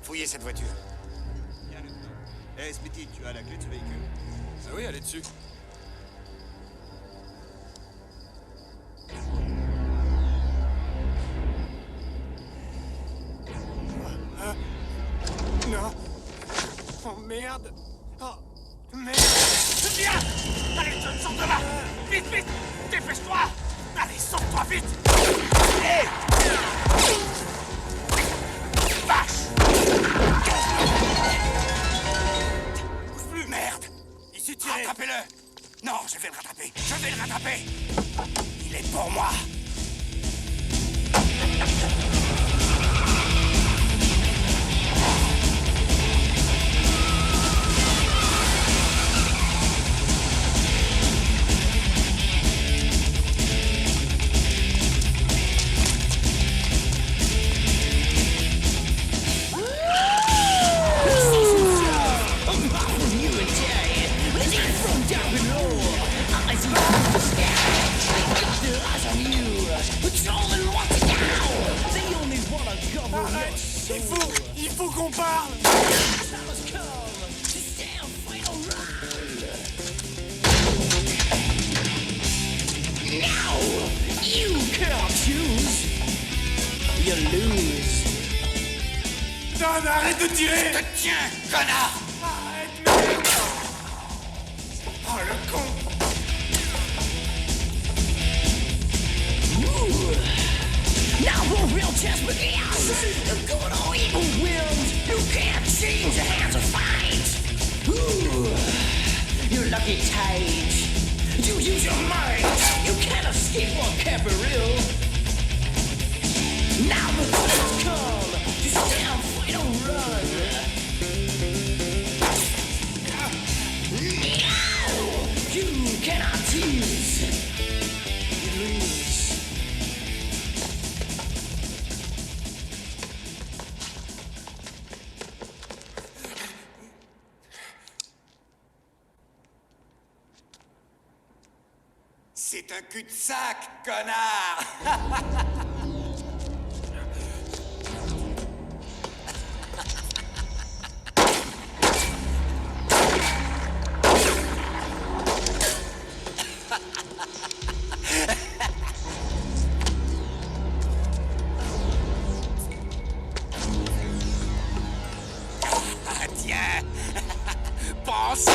Fouillez cette voiture. Bien, lieutenant. Hé, Smitty, tu as la clé de ce véhicule? Ah oui, elle est dessus. Non. Oh merde. Oh merde. Viens! Allez, John, sors de là! Vite, vite! Dépêche-toi! Allez, sors-toi vite! Hé! Vache! Bouge plus! Merde! Ici, tirez! Rattrapez-le! je vais le rattraper. Je vais le rattraper. Il est pour moi. Il faut qu'on parle. Now, you cannot choose. You lose. Don, arrête de tirer. Je te tiens, connard. Arrête, mec. Oh, le con. Now the real test begins. The good or evil wins. You can't change the hands of fate. Ooh, you're lucky tight. You use your mind. You can't escape what can't be real. Now the time has come to stand, fight, or run. Now you cannot tease. You lose. C'est un cul-de-sac, connard. Tiens, pense.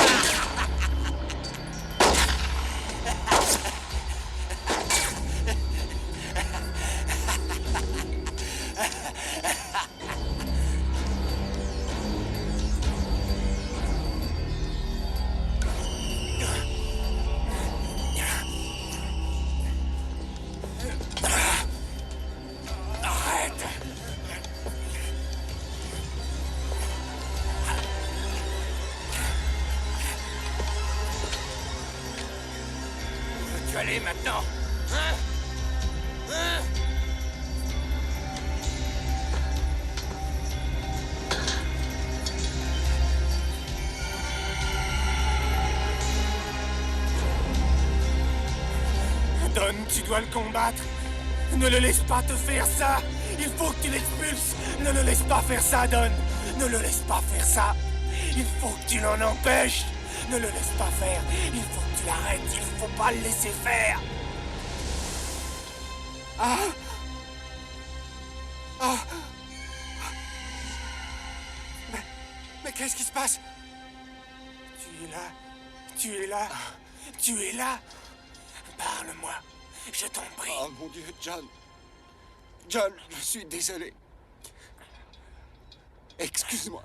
Allez maintenant. Hein? Hein? Don, tu dois le combattre. Ne le laisse pas te faire ça. Il faut que tu l'expulses. Ne le laisse pas faire ça, Don. Ne le laisse pas faire ça. Il faut que tu l'en empêches. Ne le laisse pas faire. Il faut que tu l'arrêtes. Il faut pas le laisser faire. Ah. Ah. Mais qu'est-ce qui se passe? Tu es là. Tu es là. Tu es là. Parle-moi. Je t'en prie. Oh mon Dieu, John. John, je suis désolé. Excuse-moi.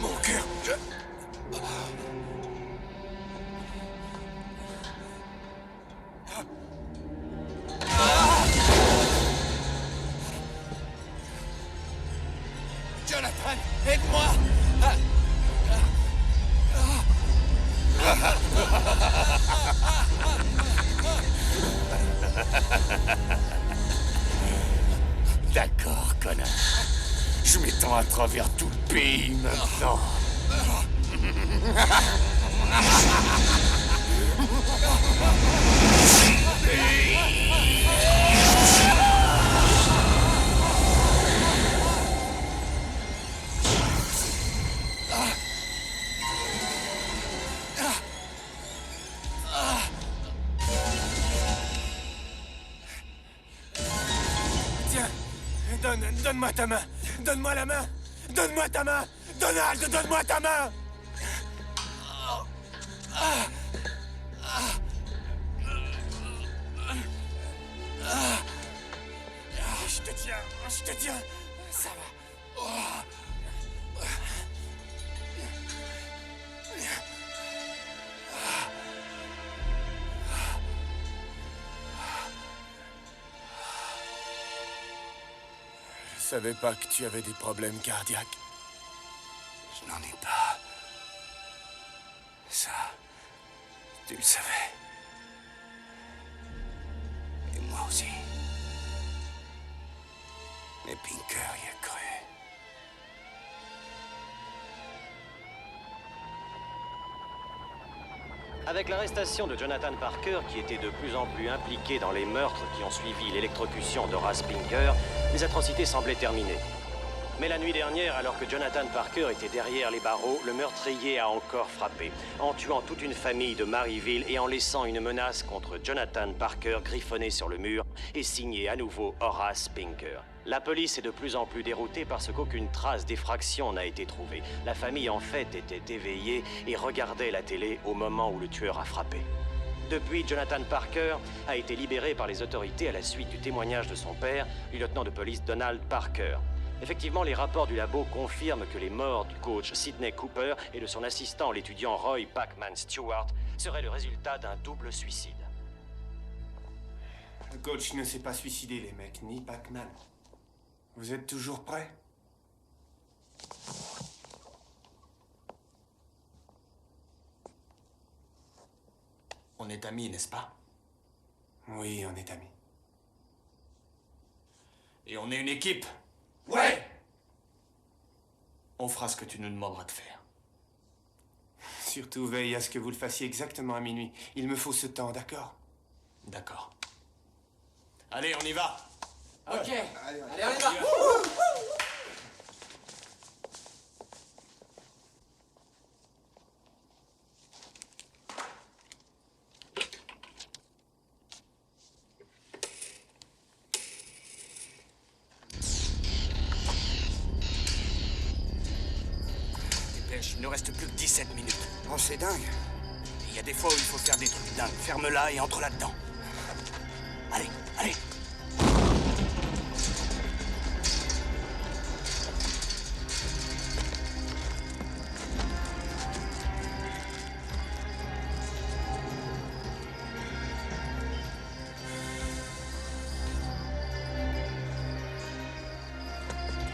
Mon cœur. Jonathan, aide-moi. D'accord, connard. Je m'étends à travers tout le pays maintenant. Tiens, donne-moi ta main. Donne-moi la main. Donne-moi ta main. Donald, donne-moi ta main. Je te tiens, ça va. Je savais pas que tu avais des problèmes cardiaques. Je n'en ai pas. Ça, tu le savais. Et moi aussi. Mais Pinker y a cru. Avec l'arrestation de Jonathan Parker, qui était de plus en plus impliqué dans les meurtres qui ont suivi l'électrocution d'Horace Pinker, les atrocités semblaient terminées. Mais la nuit dernière, alors que Jonathan Parker était derrière les barreaux, le meurtrier a encore frappé, en tuant toute une famille de Maryville et en laissant une menace contre Jonathan Parker griffonnée sur le mur et signée à nouveau Horace Pinker. La police est de plus en plus déroutée parce qu'aucune trace d'effraction n'a été trouvée. La famille, en fait, était éveillée et regardait la télé au moment où le tueur a frappé. Depuis, Jonathan Parker a été libéré par les autorités à la suite du témoignage de son père, le lieutenant de police Donald Parker. Effectivement, les rapports du labo confirment que les morts du coach Sidney Cooper et de son assistant, l'étudiant Roy Pac-Man Stewart, seraient le résultat d'un double suicide. Le coach ne s'est pas suicidé, les mecs, ni Pac-Man. Vous êtes toujours prêts? On est amis, n'est-ce pas? Oui, on est amis. Et on est une équipe. Ouais! On fera ce que tu nous demanderas de faire. Surtout veille à ce que vous le fassiez exactement à minuit. Il me faut ce temps, d'accord? D'accord. Allez, on y va! Ok. Allez, on y va. Dépêche, il ne reste plus que 17 minutes. Oh, c'est dingue. Il y a des fois où il faut faire des trucs dingues. Ferme-la et entre là-dedans. Allez, allez!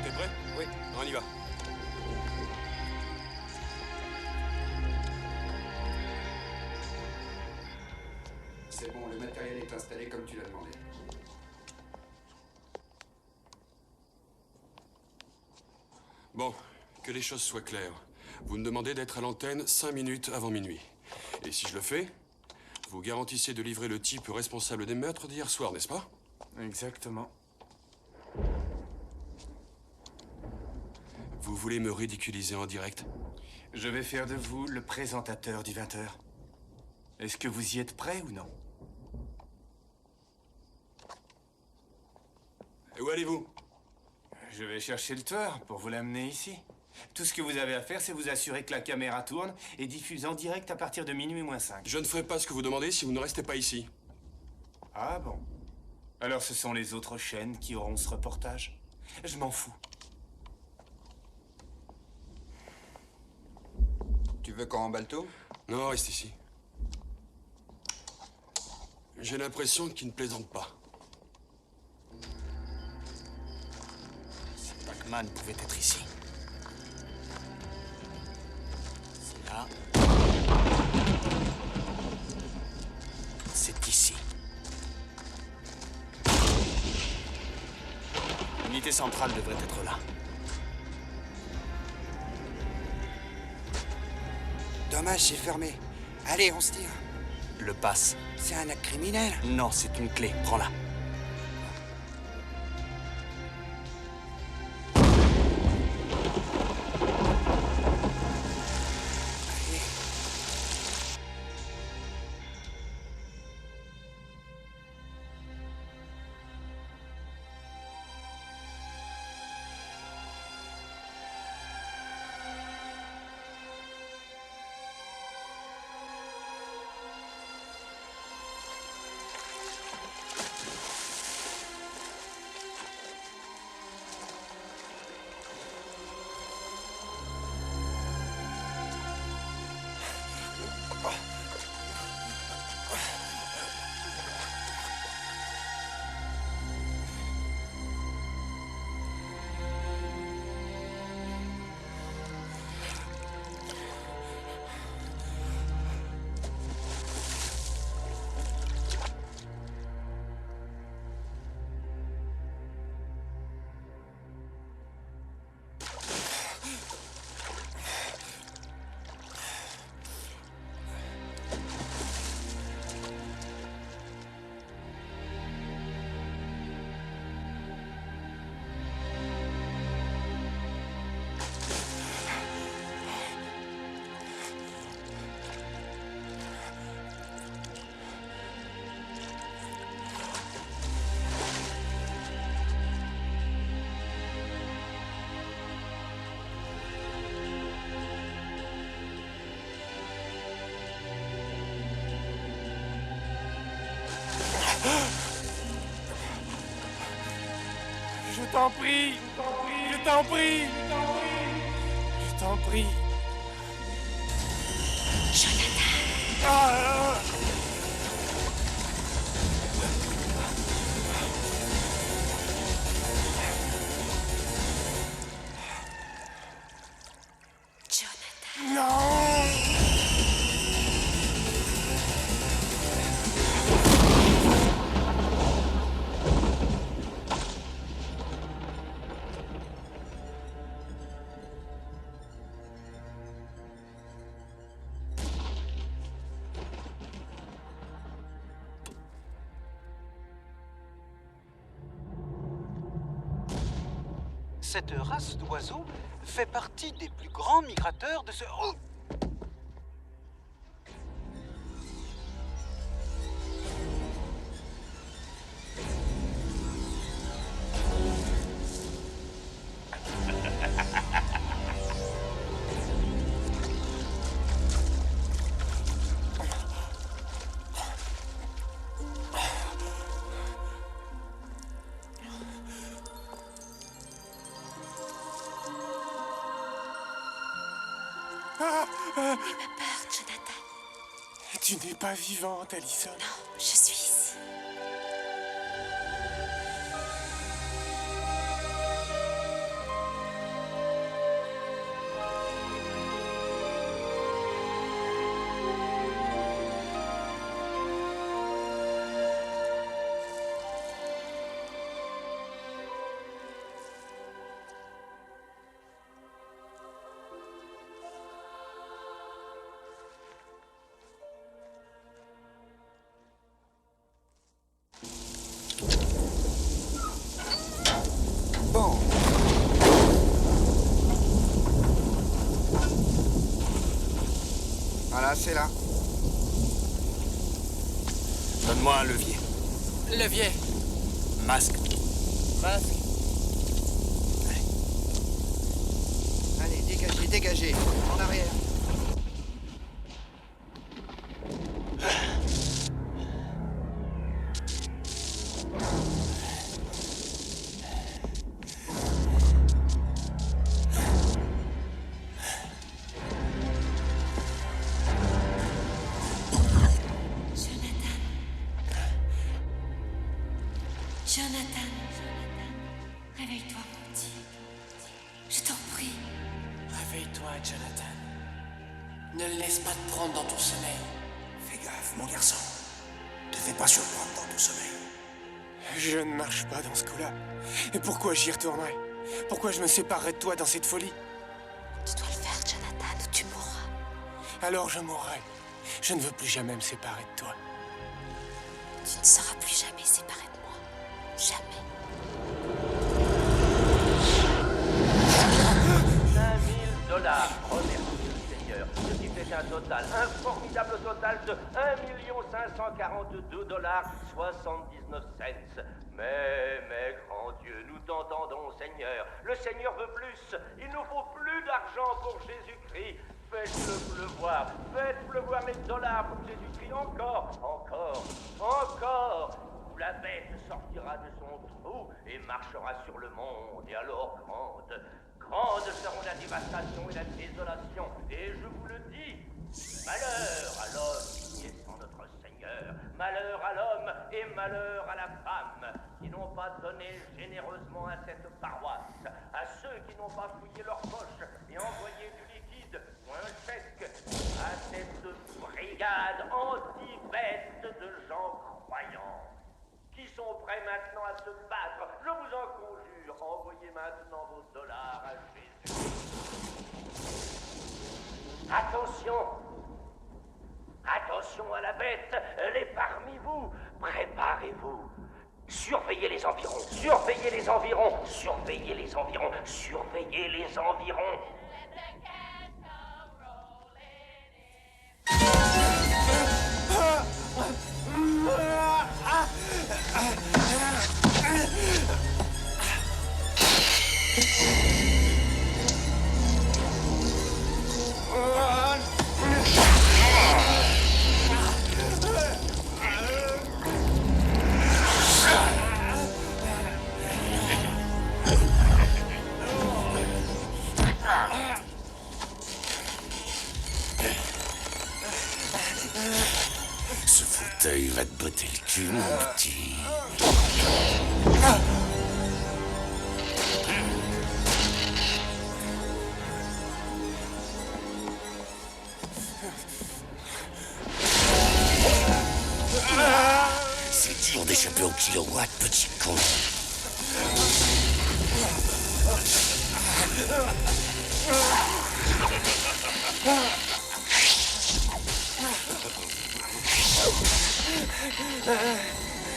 T'es prêt? Oui. On y va. C'est bon, le matériel est installé comme tu l'as demandé. Bon, que les choses soient claires. Vous me demandez d'être à l'antenne 5 minutes avant minuit. Et si je le fais, vous garantissez de livrer le type responsable des meurtres d'hier soir, n'est-ce pas? Exactement. Vous voulez me ridiculiser en direct? Je vais faire de vous le présentateur du 20h. Est-ce que vous y êtes prêt ou non? Et où allez-vous? Je vais chercher le tueur pour vous l'amener ici. Tout ce que vous avez à faire, c'est vous assurer que la caméra tourne et diffuse en direct à partir de minuit moins 5. Je ne ferai pas ce que vous demandez si vous ne restez pas ici. Ah bon? Alors ce sont les autres chaînes qui auront ce reportage? Je m'en fous. Tu veux qu'on emballe tout? Non, reste ici. J'ai l'impression qu'il ne plaisante pas. Si Pac-Man pouvait être ici. C'est là. C'est ici. L'unité centrale devrait être là. Dommage, c'est fermé. Allez, on se tire. Le passe. C'est un acte criminel. Non, c'est une clé. Prends-la. Je t'en prie, je t'en prie, je t'en prie. Jonathan. Cette race d'oiseaux fait partie des plus grands migrateurs de ce... Oh! N'aie pas peur, Jonathan. Tu n'es pas vivante, Allison. Non, je suis ici. Bon. Voilà, c'est là. Donne-moi un levier. Levier. Masque. Masque. Allez, dégagez, dégagez. En arrière. Jonathan, réveille-toi, mon petit. Je t'en prie. Réveille-toi, Jonathan. Ne le laisse pas te prendre dans ton sommeil. Fais gaffe, mon garçon. Ne te fais pas surprendre dans ton sommeil. Je ne marche pas dans ce coup-là. Et pourquoi j'y retournerais? Pourquoi je me séparerais de toi dans cette folie? Tu dois le faire, Jonathan, ou tu mourras. Alors je mourrai. Je ne veux plus jamais me séparer de toi. Tu ne seras plus jamais séparé de moi. Jamais. 5 000 $, remercie le Seigneur. Ce qui fait un total, un formidable total de 1 542 $, 79 cents. Mais, grand Dieu, nous t'entendons, Seigneur. Le Seigneur veut plus. Il nous faut plus d'argent pour Jésus-Christ. Faites-le pleuvoir. Faites pleuvoir les dollars pour Jésus-Christ. Encore. Où la bête sortira de son trou et marchera sur le monde. Et alors grandes seront la dévastation et la désolation. Et je vous le dis, malheur à et malheur à la femme qui n'ont pas donné généreusement à cette paroisse, à ceux qui n'ont pas fouillé leurs poches et envoyé du liquide ou un chèque, à cette brigade anti-bête de gens croyants qui sont prêts maintenant à se battre. Je vous en conjure, envoyez maintenant vos dollars à Jésus. Attention! Attention à la bête, elle est parmi vous. Préparez-vous. Surveillez les environs, surveillez les environs, surveillez les environs, surveillez les environs. Ce fauteuil va te botter le cul, mon petit. C'est dur d'échapper au kilowatt, petit con.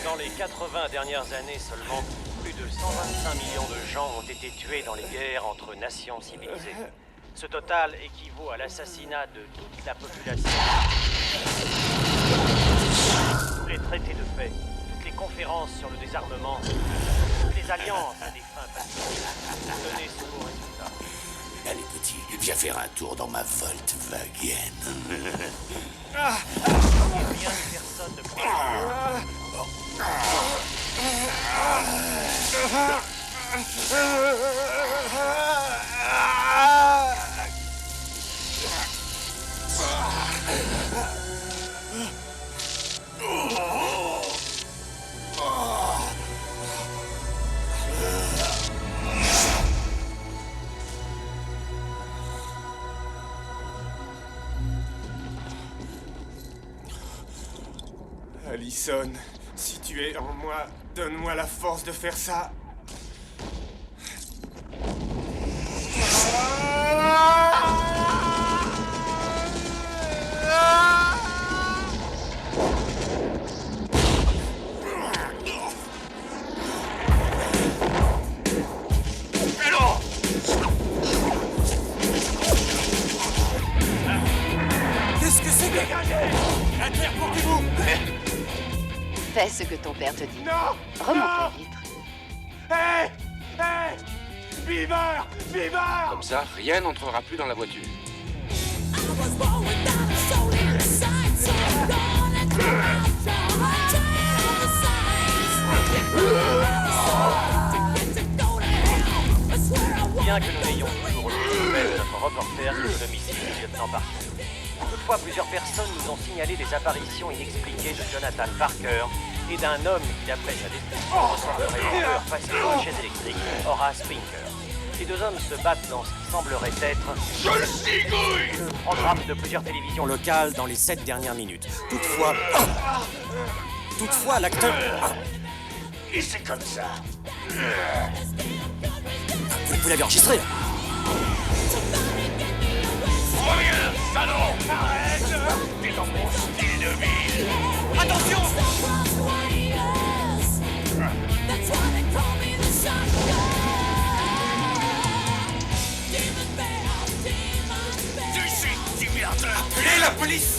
Dans les 80 dernières années seulement, plus de 125 millions de gens ont été tués dans les guerres entre nations civilisées. Ce total équivaut à l'assassinat de toute la population. Tous les traités de paix, toutes les conférences sur le désarmement, toutes les alliances à des fins pacifiques donnaient ce beau résultat. Allez, petit, viens faire un tour dans ma Volkswagen. Et rien que personne ne croit. Allison, si tu es en moi, donne-moi la force de faire ça. Qu'est-ce que c'est que... La terre pour vous. Fais ce que ton père te dit. Non! Remonte la vitre. Hé! Hé! Beaver! Beaver! Comme ça, rien n'entrera plus dans la voiture. Bien que nous n'ayons toujours aucune nouvelle de notre reporter sur le domicile du lieutenant Parker. Toutefois, plusieurs personnes nous ont signalé des apparitions inexpliquées de Jonathan Parker et d'un homme qui, d'après sa description, ressemblerait au tueur passé sur une chaise électrique, Horace Pinker. Les deux hommes se battent dans ce qui semblerait être le programme de plusieurs télévisions locales dans les 7 dernières minutes. Toutefois, l'acteur... Et c'est comme ça. Vous l'avez enregistré, là? Reviens, salaud! Arrête! T'es dans mon style de vie! Attention! Tu sais, tu merde! Appelez la police!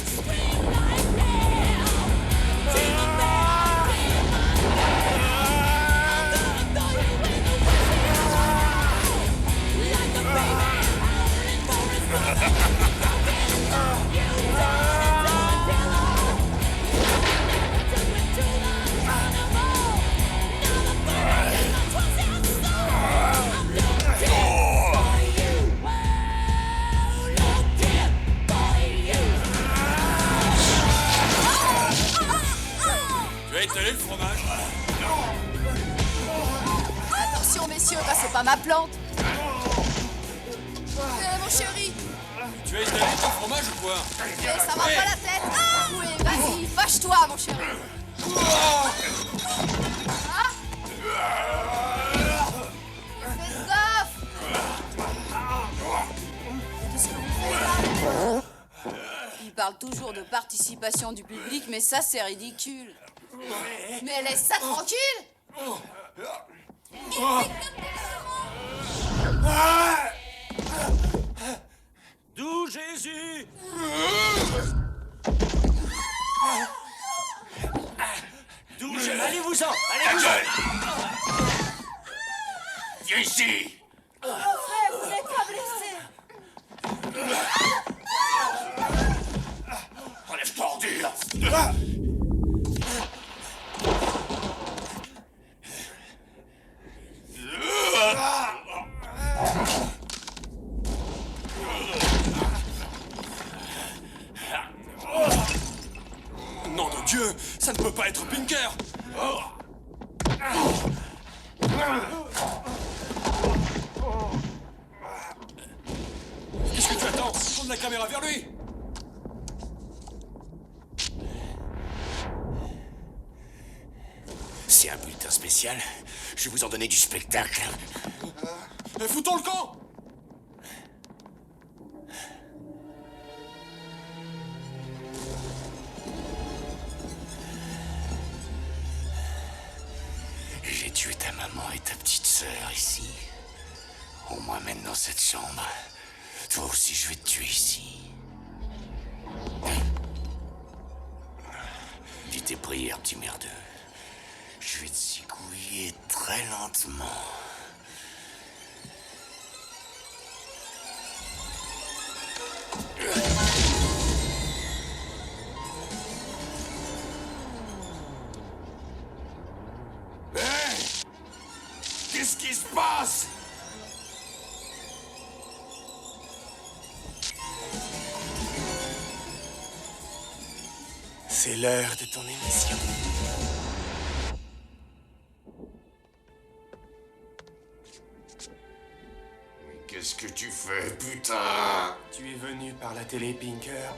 pas ma plante. Mon chéri. Tu as étalé ton fromage ou quoi? Et ça va pas la tête. Oui, vas-y, fâche-toi, mon chéri. Fais gaffe. Qu'est-ce que vous faites là? Il parle toujours de participation du public, mais ça, c'est ridicule. Mais laisse ça tranquille. D'où Jésus? D'où Jésus? Allez-vous-en! Allez-vous-en! Viens ici! Mon frère, vous n'êtes pas blessé. Enlève ton ordure! Nom de Dieu, ça ne peut pas être Pinker! Qu'est-ce que tu attends? Tourne la caméra vers lui! C'est un bulletin spécial. Je vais vous en donner du spectacle. Foutons le camp! J'ai tué ta maman et ta petite sœur ici. On m'emmène dans cette chambre. Toi aussi, je vais te tuer ici. Dis tes prières, petit merdeux. Je vais te zigouiller très lentement. Hey! Qu'est-ce qui se passe? C'est l'heure de ton émission. Qu'est-ce que tu fais, putain? Tu es venu par la télé, Pinker.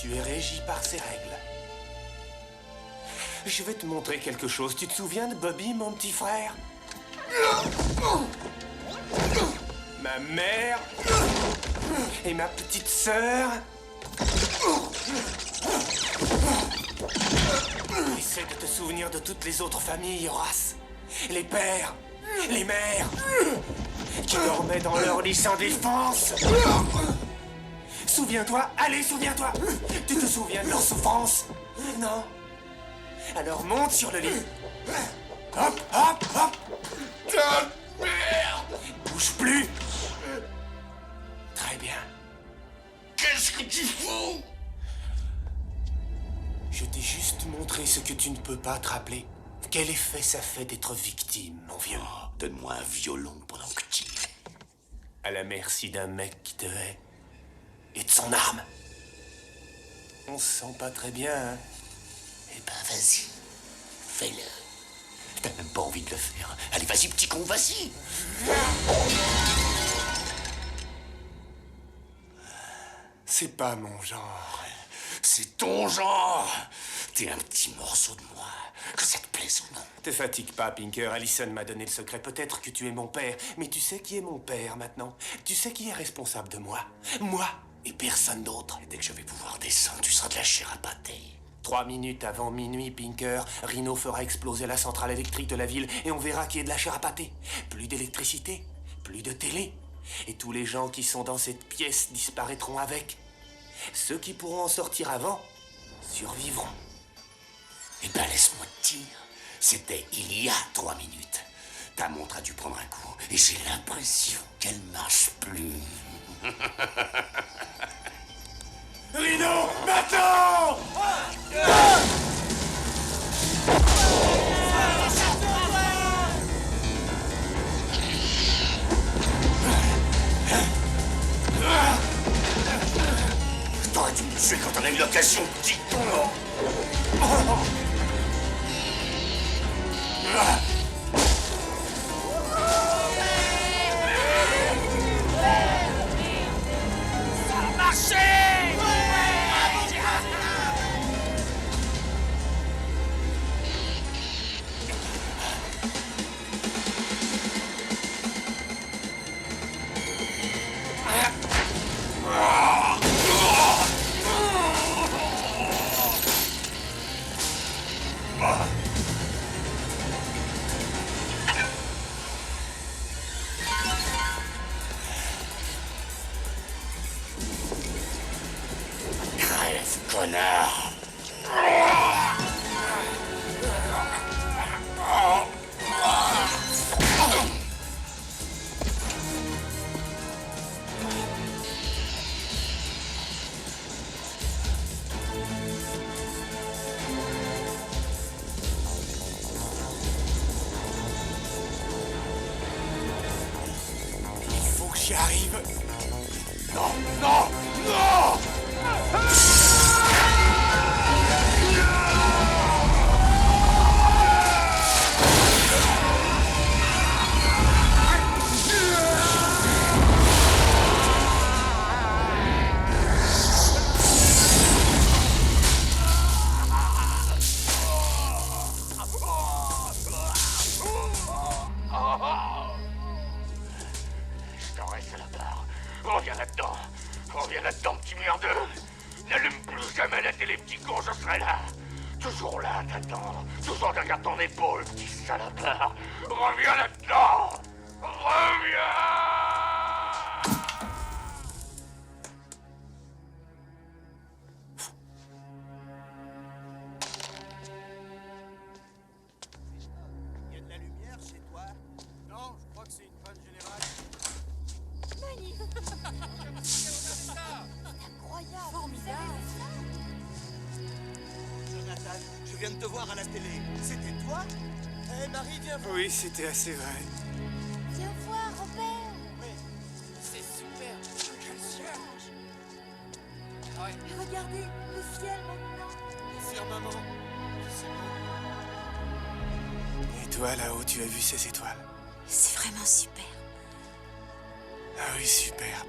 Tu es régi par ses règles. Je vais te montrer quelque chose. Tu te souviens de Bobby, mon petit frère? Ma mère et ma petite sœur. Essaie de te souvenir de toutes les autres familles, Horace. Les pères, les mères, qui dormaient dans leur lit sans défense. Souviens-toi, allez, souviens-toi. Tu te souviens de leur souffrance? Non? Alors monte sur le lit. Hop, hop, hop. Merde! Bouge plus. Très bien. Qu'est-ce que tu fous? Je t'ai juste montré ce que tu ne peux pas te rappeler. Quel effet ça fait d'être victime, mon vieux? Donne-moi un violon pendant que tu y es. À la merci d'un mec qui te hait. Et de son arme. On se sent pas très bien, hein? Eh ben, vas-y. Fais-le. T'as même pas envie de le faire. Allez, vas-y, petit con, vas-y. C'est pas mon genre. C'est ton genre. T'es un petit morceau de moi. Que ça te plaise ou non. Te fatigue pas, Pinker. Allison m'a donné le secret. Peut-être que tu es mon père, mais tu sais qui est mon père maintenant. Tu sais qui est responsable de moi. Moi et personne d'autre. Et dès que je vais pouvoir descendre, tu seras de la chair à pâté. 3 minutes avant minuit, Pinker, Rhino fera exploser la centrale électrique de la ville et on verra qu'il y a de la chair à pâté. Plus d'électricité, plus de télé. Et tous les gens qui sont dans cette pièce disparaîtront avec. Ceux qui pourront en sortir avant survivront. Eh ben, laisse-moi te dire. C'était il y a 3 minutes. Ta montre a dû prendre un coup et j'ai l'impression qu'elle marche plus. Rhino, maintenant! T'aurais dû me tuer quand on a eu l'occasion, petit con! connard. Il faut que j'y arrive. Non, non, non! Je t'en reste à la barre. Reviens là-dedans. Reviens là-dedans, petit merdeux. N'allume plus jamais la télé, petit con, je serai là. Toujours là, à t'attendre. Toujours derrière ton épaule, petit salopard. Reviens là-dedans. Reviens! Il y a de la lumière chez toi? Non, je crois que c'est une panne générale. Incroyable. Formidable. Jonathan, je viens de te voir à la télé. C'était toi? Hé, Marie, viens voir. Oui, c'était assez vrai. Viens voir, Robert. C'est super. Regardez, le ciel maintenant. Le firmament. C'est beau. Et toi, là-haut, tu as vu ces étoiles? C'est vraiment super. Ah oui, superbe.